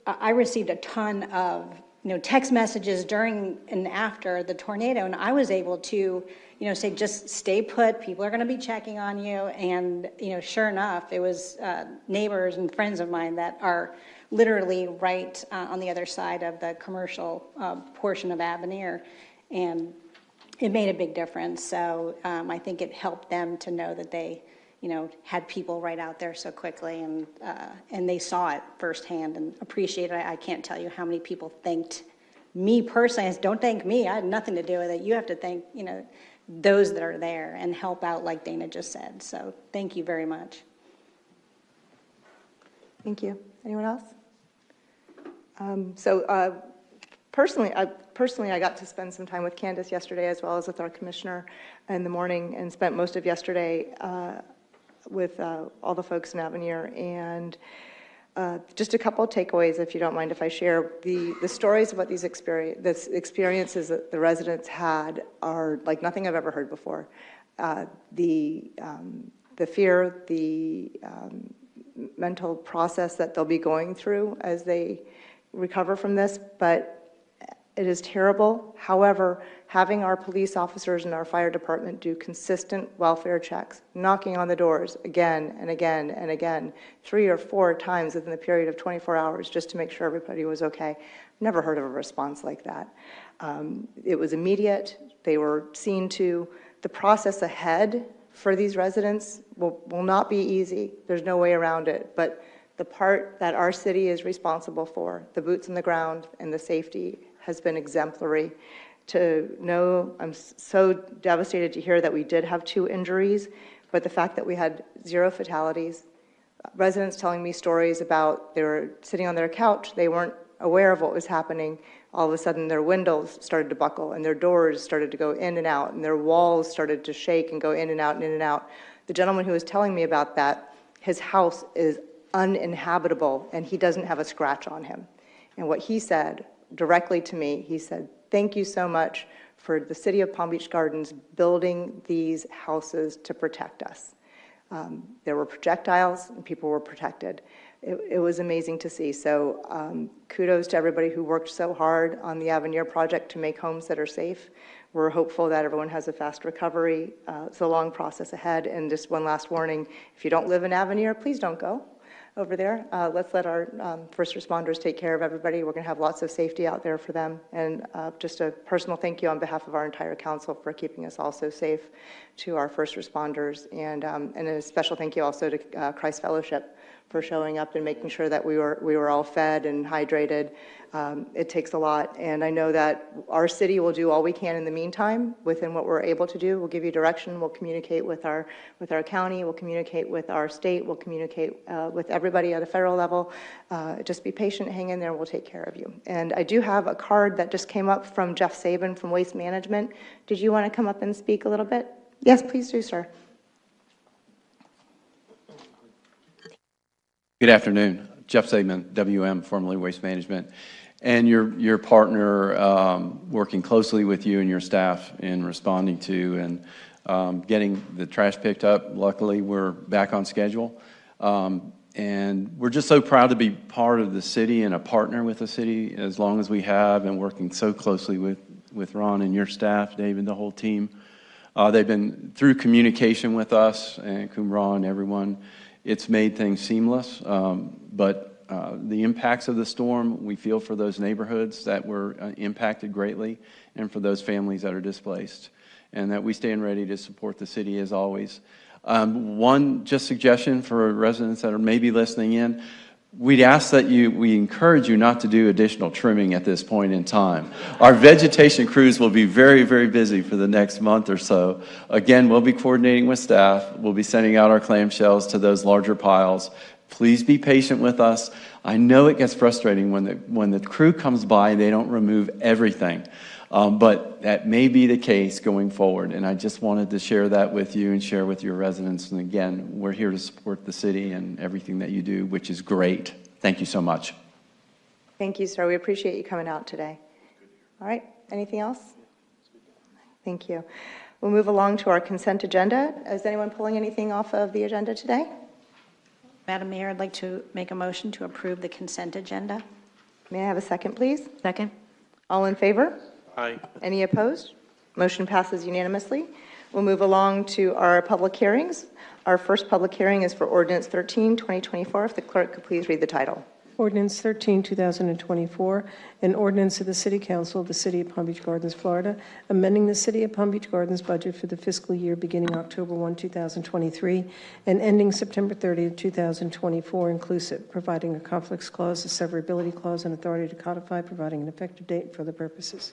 I received a ton of text messages during and after the tornado, and I was able to, say, just stay put. People are going to be checking on you, and sure enough, it was neighbors and friends of mine that are literally right on the other side of the commercial portion of Avenir, and it made a big difference. So I think it helped them to know that they, had people right out there so quickly, and they saw it firsthand and appreciated it. I can't tell you how many people thanked me personally. I said, don't thank me. I had nothing to do with it. You have to thank, those that are there and help out, like Dana just said. So thank you very much. Thank you. Anyone else? Personally, I got to spend some time with Candace yesterday, as well as with our commissioner in the morning, and spent most of yesterday with all the folks in Avenir. And just a couple of takeaways, if you don't mind if I share. The stories about these experiences that the residents had are like nothing I've ever heard before. The fear, the mental process that they'll be going through as they recover from this, but it is terrible. However, having our police officers and our fire department do consistent welfare checks, knocking on the doors again and again and again, 3 or 4 times within the period of 24 hours, just to make sure everybody was okay. Never heard of a response like that. It was immediate. They were seen to. The process ahead for these residents will not be easy. There's no way around it. But the part that our city is responsible for, the boots on the ground and the safety, has been exemplary. To know, I'm so devastated to hear that we did have 2 injuries, but the fact that we had 0 fatalities, residents telling me stories about they were sitting on their couch, they weren't aware of what was happening. All of a sudden their windows started to buckle and their doors started to go in and out and their walls started to shake and go in and out and in and out. The gentleman who was telling me about that, his house is uninhabitable and he doesn't have a scratch on him. And what he said directly to me, he said, thank you so much for the city of Palm Beach Gardens building these houses to protect us. There were projectiles and people were protected. It was amazing to see. So kudos to everybody who worked so hard on the Avenir project to make homes that are safe. We're hopeful that everyone has a fast recovery. It's a long process ahead. And just one last warning, if you don't live in Avenir, please don't go. over there. Let's let our first responders take care of everybody. We're going to have lots of safety out there for them. And just a personal thank you on behalf of our entire council for keeping us all so safe, to our first responders. And a special thank you also to Christ Fellowship for showing up and making sure that we were all fed and hydrated. It takes a lot, and I know that our city will do all we can in the meantime within what we're able to do. We'll give you direction. We'll communicate with our county. We'll communicate with our state. We'll communicate with everybody at a federal level. Just be patient, hang in there, and we'll take care of you. And I do have a card that just came up from Jeff Sabin from Waste Management. Did you want to come up and speak a little bit? Yes, please do, sir. Good afternoon. Jeff Sabin, WM, formerly Waste Management, and your partner working closely with you and your staff in responding to and getting the trash picked up. Luckily, we're back on schedule. And we're just so proud to be part of the city and a partner with the city as long as we have, and working so closely with Ron and your staff, David, the whole team. They've been through communication with us, and Qumran, everyone. It's made things seamless, but the impacts of the storm, we feel for those neighborhoods that were impacted greatly, and for those families that are displaced, and that we stand ready to support the city as always. One just suggestion for residents that are maybe listening in, we'd ask that we encourage you not to do additional trimming at this point in time. Our vegetation crews will be very, very busy for the next month or so. Again, we'll be coordinating with staff. We'll be sending out our clamshells to those larger piles. Please be patient with us. I know it gets frustrating when the crew comes by, they don't remove everything. But that may be the case going forward, and I just wanted to share that with you and share with your residents. And again, we're here to support the city and everything that you do, which is great. Thank you so much. Thank you, sir. We appreciate you coming out today. All right, anything else? Thank you. We'll move along to our consent agenda. Is anyone pulling anything off of the agenda today? Madam Mayor, I'd like to make a motion to approve the consent agenda. May I have a second, please? Second. All in favor? Aye. Any opposed? Motion passes unanimously. We'll move along to our public hearings. Our first public hearing is for Ordinance 13, 2024. If the clerk could please read the title. Ordinance 13, 2024, an ordinance of the City Council of the City of Palm Beach Gardens, Florida, amending the City of Palm Beach Gardens budget for the fiscal year beginning October 1, 2023, and ending September 30, 2024 inclusive, providing a conflicts clause, a severability clause, and authority to codify, providing an effective date for the purposes.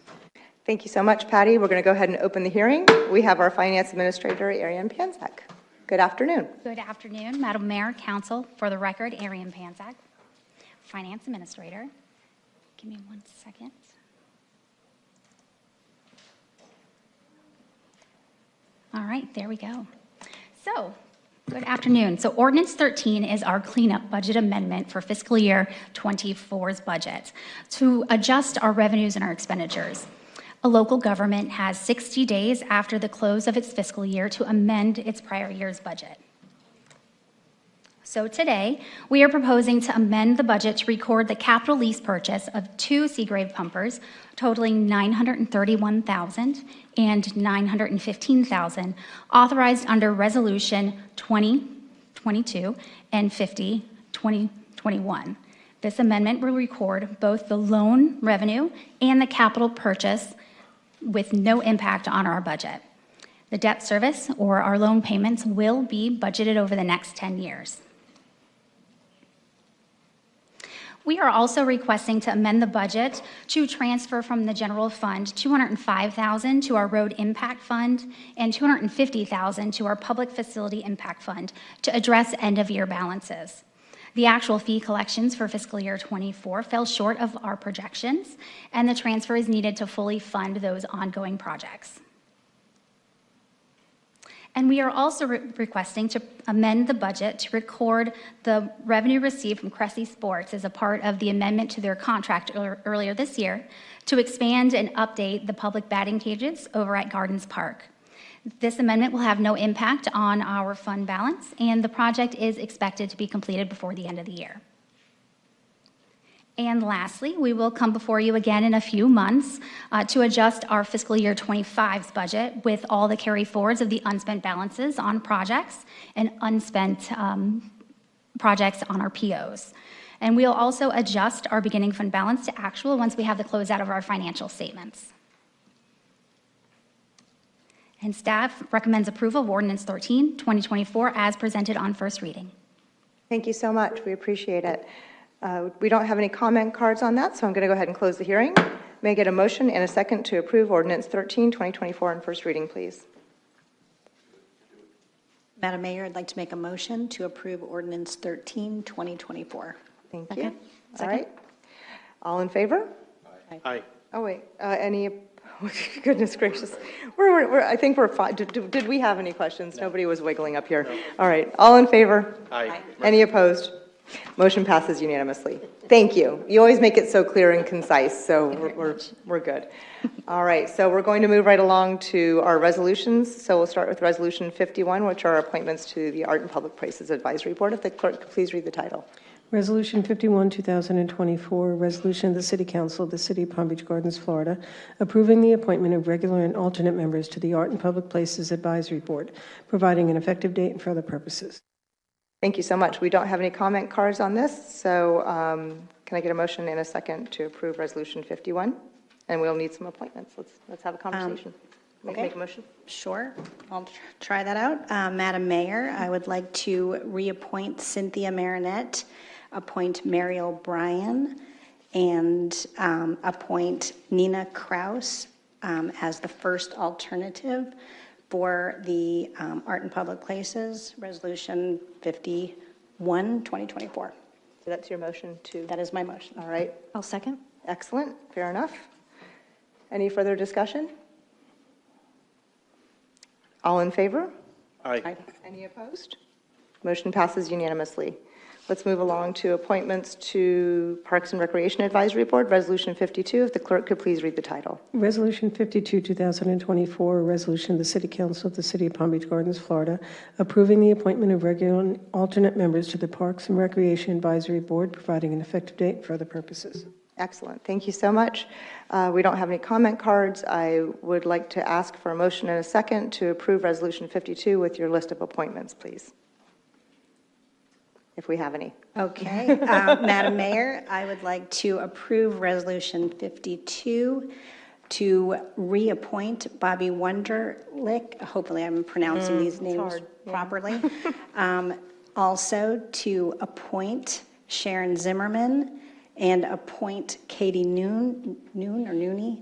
Thank you so much, Patty. We're going to go ahead and open the hearing. We have our Finance Administrator, Arian Panzak. Good afternoon. Good afternoon, Madam Mayor, Council. For the record, Arian Panzak, Finance Administrator. Give me 1 second. All right, there we go. So, good afternoon. So Ordinance 13 is our cleanup budget amendment for fiscal year 24's budget to adjust our revenues and our expenditures. A local government has 60 days after the close of its fiscal year to amend its prior year's budget. So today, we are proposing to amend the budget to record the capital lease purchase of 2 Seagrave pumpers totaling $931,000 and $915,000 authorized under Resolution 2022 and 50/2021. This amendment will record both the loan revenue and the capital purchase with no impact on our budget. The debt service or our loan payments will be budgeted over the next 10 years. We are also requesting to amend the budget to transfer from the general fund $205,000 to our road impact fund and $250,000 to our public facility impact fund to address end-of-year balances. The actual fee collections for fiscal year 24 fell short of our projections, and the transfer is needed to fully fund those ongoing projects. And we are also requesting to amend the budget to record the revenue received from Cressy Sports as a part of the amendment to their contract earlier this year to expand and update the public batting cages over at Gardens Park. This amendment will have no impact on our fund balance, and the project is expected to be completed before the end of the year. And lastly, we will come before you again in a few months to adjust our fiscal year 25's budget with all the carry forwards of the unspent balances on projects and unspent projects on our POs. And we'll also adjust our beginning fund balance to actual once we have the closeout of our financial statements. And staff recommends approval of Ordinance 13, 2024, as presented on first reading. Thank you so much. We appreciate it. We don't have any comment cards on that, so I'm going to go ahead and close the hearing. May I get a motion and a second to approve Ordinance 13, 2024 on first reading, please? Madam Mayor, I'd like to make a motion to approve Ordinance 13, 2024. Thank you. All right. All in favor? Aye. Oh, wait. Any? Goodness gracious. I think we're fine. Did we have any questions? Nobody was wiggling up here. All right. All in favor? Aye. Any opposed? Motion passes unanimously. Thank you. You always make it so clear and concise, so we're good. All right, so we're going to move right along to our resolutions. So we'll start with Resolution 51, which are appointments to the Art and Public Places Advisory Board. If the clerk could please read the title. Resolution 51, 2024, resolution of the City Council of the City of Palm Beach Gardens, Florida, approving the appointment of regular and alternate members to the Art and Public Places Advisory Board, providing an effective date and for other purposes. Thank you so much. We don't have any comment cards on this, so can I get a motion and a second to approve Resolution 51? And we'll need some appointments. Let's have a conversation. Okay. Make a motion. Sure, I'll try that out. Madam Mayor, I would like to reappoint Cynthia Marinette, appoint Mary O'Brien, and appoint Nina Kraus as the first alternative for the Art and Public Places, Resolution 51, 2024. So that's your motion to? That is my motion. All right. I'll second. Excellent. Fair enough. Any further discussion? All in favor? Aye. Any opposed? Motion passes unanimously. Let's move along to appointments to Parks and Recreation Advisory Board, Resolution 52. If the clerk could please read the title. Resolution 52, 2024, a resolution of the City Council of the City of Palm Beach Gardens, Florida, approving the appointment of regular and alternate members to the Parks and Recreation Advisory Board, providing an effective date for other purposes. Excellent. Thank you so much. We don't have any comment cards. I would like to ask for a motion and a second to approve Resolution 52 with your list of appointments, please, if we have any. Okay, Madam Mayor, I would like to approve Resolution 52 to reappoint Bobby Wunderlich. Hopefully I'm pronouncing these names hard, yeah. properly. Also to appoint Sharon Zimmerman and appoint Katie Nooney,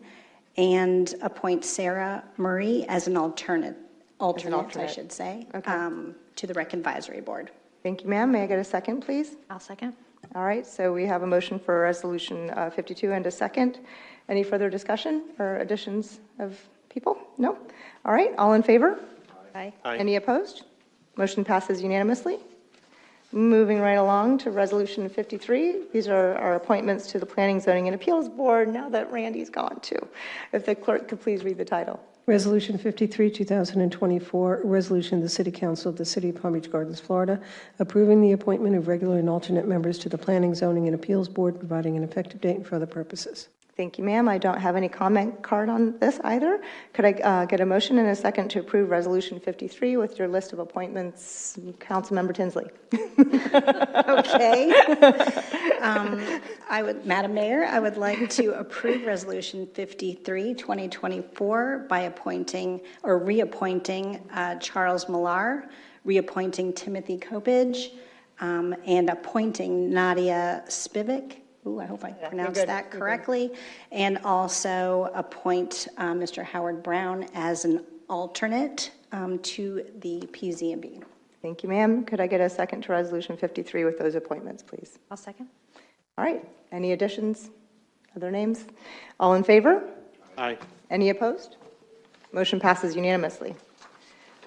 and appoint Sarah Murray as an alternate, I should say, Okay. to the Rec Advisory Board. Thank you, ma'am. May I get a second, please? I'll second. All right, so we have a motion for Resolution 52 and a second. Any further discussion or additions of people? No? All right, all in favor? Aye. Any opposed? Motion passes unanimously. Moving right along to Resolution 53. These are our appointments to the Planning, Zoning, and Appeals Board, now that Randy's gone too. If the clerk could please read the title. Resolution 53, 2024, a resolution of the City Council of the City of Palm Beach Gardens, Florida, approving the appointment of regular and alternate members to the Planning, Zoning, and Appeals Board, providing an effective date and for other purposes. Thank you, ma'am. I don't have any comment card on this either. Could I get a motion and a second to approve Resolution 53 with your list of appointments, Councilmember Tinsley? Okay. Madam Mayor, I would like to approve Resolution 53, 2024 by appointing or reappointing Charles Millar, reappointing Timothy Kopich, and appointing Nadia Spivak. Ooh, I hope I pronounced that correctly. And also appoint Mr. Howard Brown as an alternate to the PZB. Thank you, ma'am. Could I get a second to Resolution 53 with those appointments, please? I'll second. All right. Any additions? Other names? All in favor? Aye. Any opposed? Motion passes unanimously.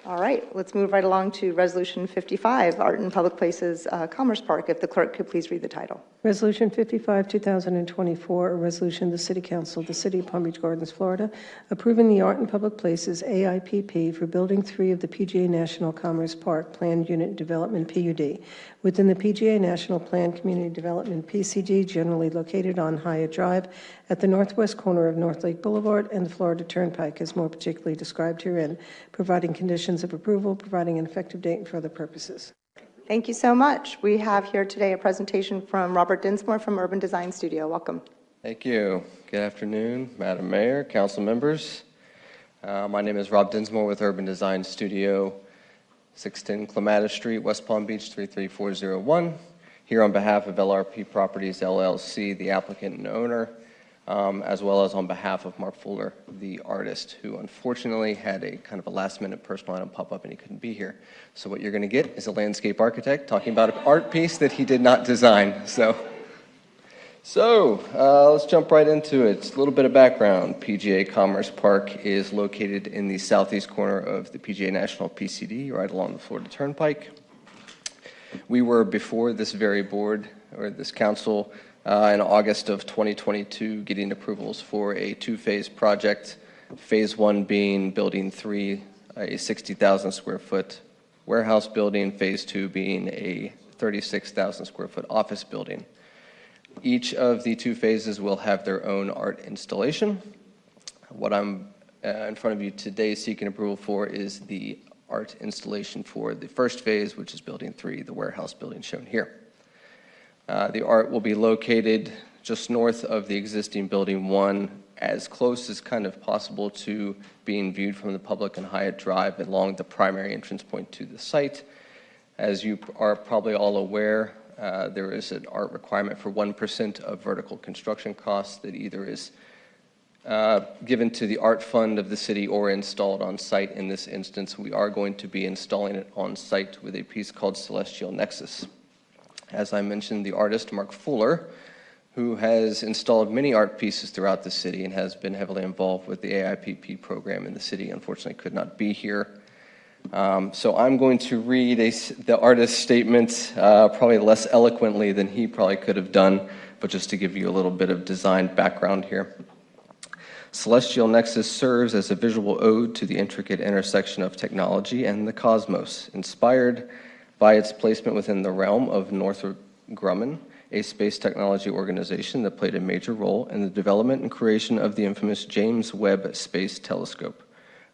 All right. Let's move right along to Resolution 55, Art and Public Places Commerce Park. If the clerk could please read the title. Resolution 55, 2024, a resolution of the City Council of the City of Palm Beach Gardens, Florida, approving the Art and Public Places AIPP for Building 3 of the PGA National Commerce Park Planned Unit Development PUD within the PGA National Planned Community Development PCD, generally located on Hyatt Drive at the northwest corner of North Lake Boulevard and the Florida Turnpike, as more particularly described herein, providing conditions of approval, providing an effective date, and for other purposes. Thank you so much. We have here today a presentation from Robert Dinsmore from Urban Design Studio. Welcome. Thank you. Good afternoon, Madam Mayor, council members. My name is Rob Dinsmore with Urban Design Studio, 610 Clematis Street, West Palm Beach, 33401. Here on behalf of LRP Properties LLC, the applicant and owner, as well as on behalf of Mark Fuller, the artist, who unfortunately had a kind of a last-minute personal item pop up and he couldn't be here. So what you're going to get is a landscape architect talking about an art piece that he did not design. So let's jump right into it. A little bit of background. PGA Commerce Park is located in the southeast corner of the PGA National PCD, right along the Florida Turnpike. We were before this very board, or this council, in August of 2022, getting approvals for a two-phase project. Phase 1 being Building 3, a 60,000 square foot warehouse building. Phase 2 being a 36,000 square foot office building. Each of the two phases will have their own art installation. What I'm in front of you today seeking approval for is the art installation for the first phase, which is Building 3, the warehouse building shown here. The art will be located just north of the existing Building 1, as close as kind of possible to being viewed from the public and Hyatt Drive along the primary entrance point to the site. As you are probably all aware, there is an art requirement for 1% of vertical construction costs that either is given to the art fund of the city or installed on site. In this instance, we are going to be installing it on site with a piece called Celestial Nexus. As I mentioned, the artist, Mark Fuller, who has installed many art pieces throughout the city and has been heavily involved with the AIPP program in the city, unfortunately could not be here. So I'm going to read the artist's statement probably less eloquently than he probably could have done, but just to give you a little bit of design background here. Celestial Nexus serves as a visual ode to the intricate intersection of technology and the cosmos, inspired by its placement within the realm of Northrop Grumman, a space technology organization that played a major role in the development and creation of the infamous James Webb Space Telescope.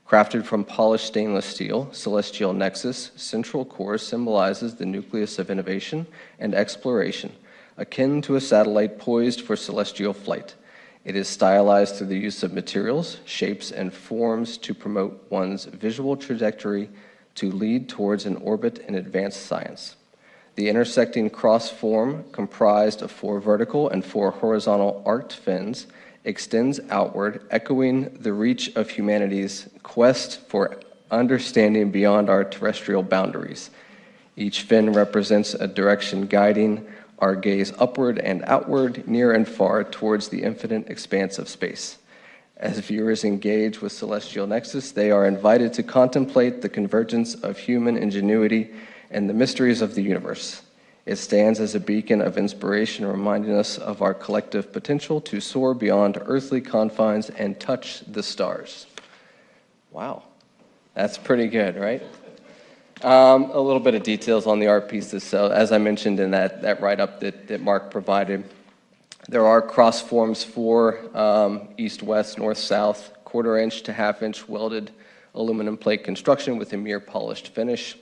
Crafted from polished stainless steel, Celestial Nexus' central core symbolizes the nucleus of innovation and exploration, akin to a satellite poised for celestial flight. It is stylized through the use of materials, shapes, and forms to promote one's visual trajectory to lead towards an orbit in advanced science. The intersecting cross form, comprised of 4 vertical and 4 horizontal arced fins, extends outward, echoing the reach of humanity's quest for understanding beyond our terrestrial boundaries. Each fin represents a direction guiding our gaze upward and outward, near and far, towards the infinite expanse of space. As viewers engage with Celestial Nexus, they are invited to contemplate the convergence of human ingenuity and the mysteries of the universe. It stands as a beacon of inspiration, reminding us of our collective potential to soar beyond earthly confines and touch the stars. Wow, that's pretty good, right? A little bit of details on the art pieces. So as I mentioned in that write-up that Mark provided, there are cross forms for east-west, north-south, quarter-inch to half-inch welded aluminum plate construction with a mere polished finish.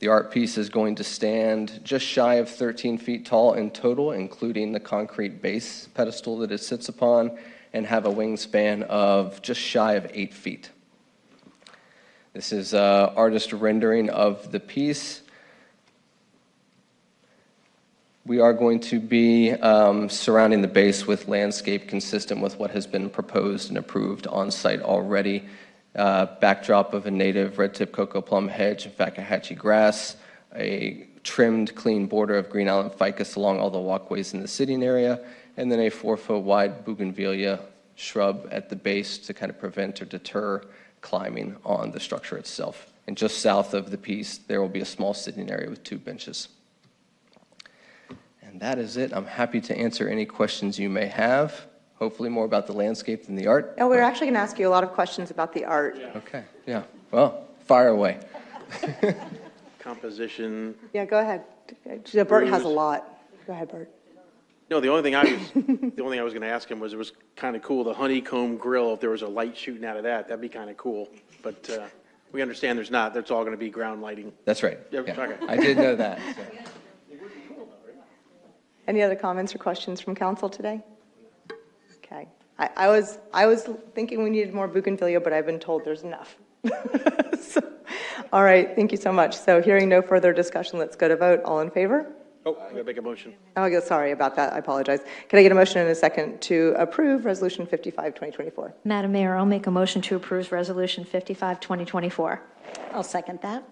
The art piece is going to stand just shy of 13 feet tall in total, including the concrete base pedestal that it sits upon, and have a wingspan of just shy of 8 feet. This is an artist rendering of the piece. We are going to be surrounding the base with landscape consistent with what has been proposed and approved on site already. Backdrop of a native red-tip cocoa plum hedge and Fakahatchee grass, a trimmed clean border of Green Island ficus along all the walkways in the sitting area, and then a 4-foot wide bougainvillea shrub at the base to kind of prevent or deter climbing on the structure itself. And just south of the piece, there will be a small sitting area with 2 benches. And that is it. I'm happy to answer any questions you may have. Hopefully more about the landscape than the art. No, we're actually going to ask you a lot of questions about the art. Okay, yeah. Well, fire away. Composition. Yeah, go ahead. Bert has a lot. Go ahead, Bert. No, the only thing I was going to ask him was, it was kind of cool, the honeycomb grill, if there was a light shooting out of that, that'd be kind of cool. But We understand there's not, that's all going to be ground lighting. That's right. Yeah, Yeah. okay. I did know that. So. Any other comments or questions from council today? Okay. I was thinking we needed more bougainvillea, but I've been told there's enough. So, all right, thank you so much. So hearing no further discussion, let's go to vote. All in favor? Oh, I'm going to make a motion. Oh, sorry about that. I apologize. Can I get a motion and a second to approve Resolution 55, 2024? Madam Mayor, I'll make a motion to approve Resolution 55, 2024. I'll second that.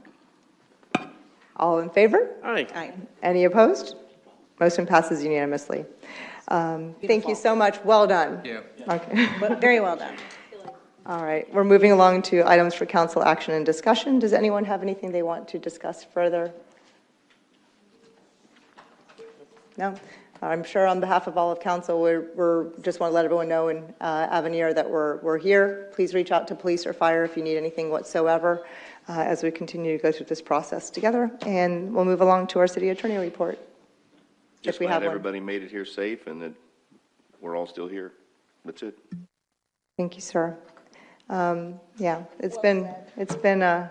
All in favor? Aye. Aye. Any opposed? Motion passes unanimously. Thank you so much. Well done. Yeah. Okay. Well, very well done. All right. We're moving along to items for council action and discussion. Does anyone have anything they want to discuss further? No? I'm sure on behalf of all of council, we're just want to let everyone know in Avenir that we're here. Please reach out to police or fire if you need anything whatsoever as we continue to go through this process together. And we'll move along to our city attorney report. Just If we glad have one. everybody made it here safe and that we're all still here. That's it. Thank you, sir. Yeah, it's been a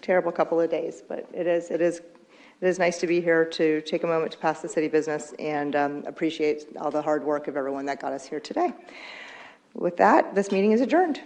terrible couple of days, but it is nice to be here to take a moment to pass the city business and appreciate all the hard work of everyone that got us here today. With that, this meeting is adjourned.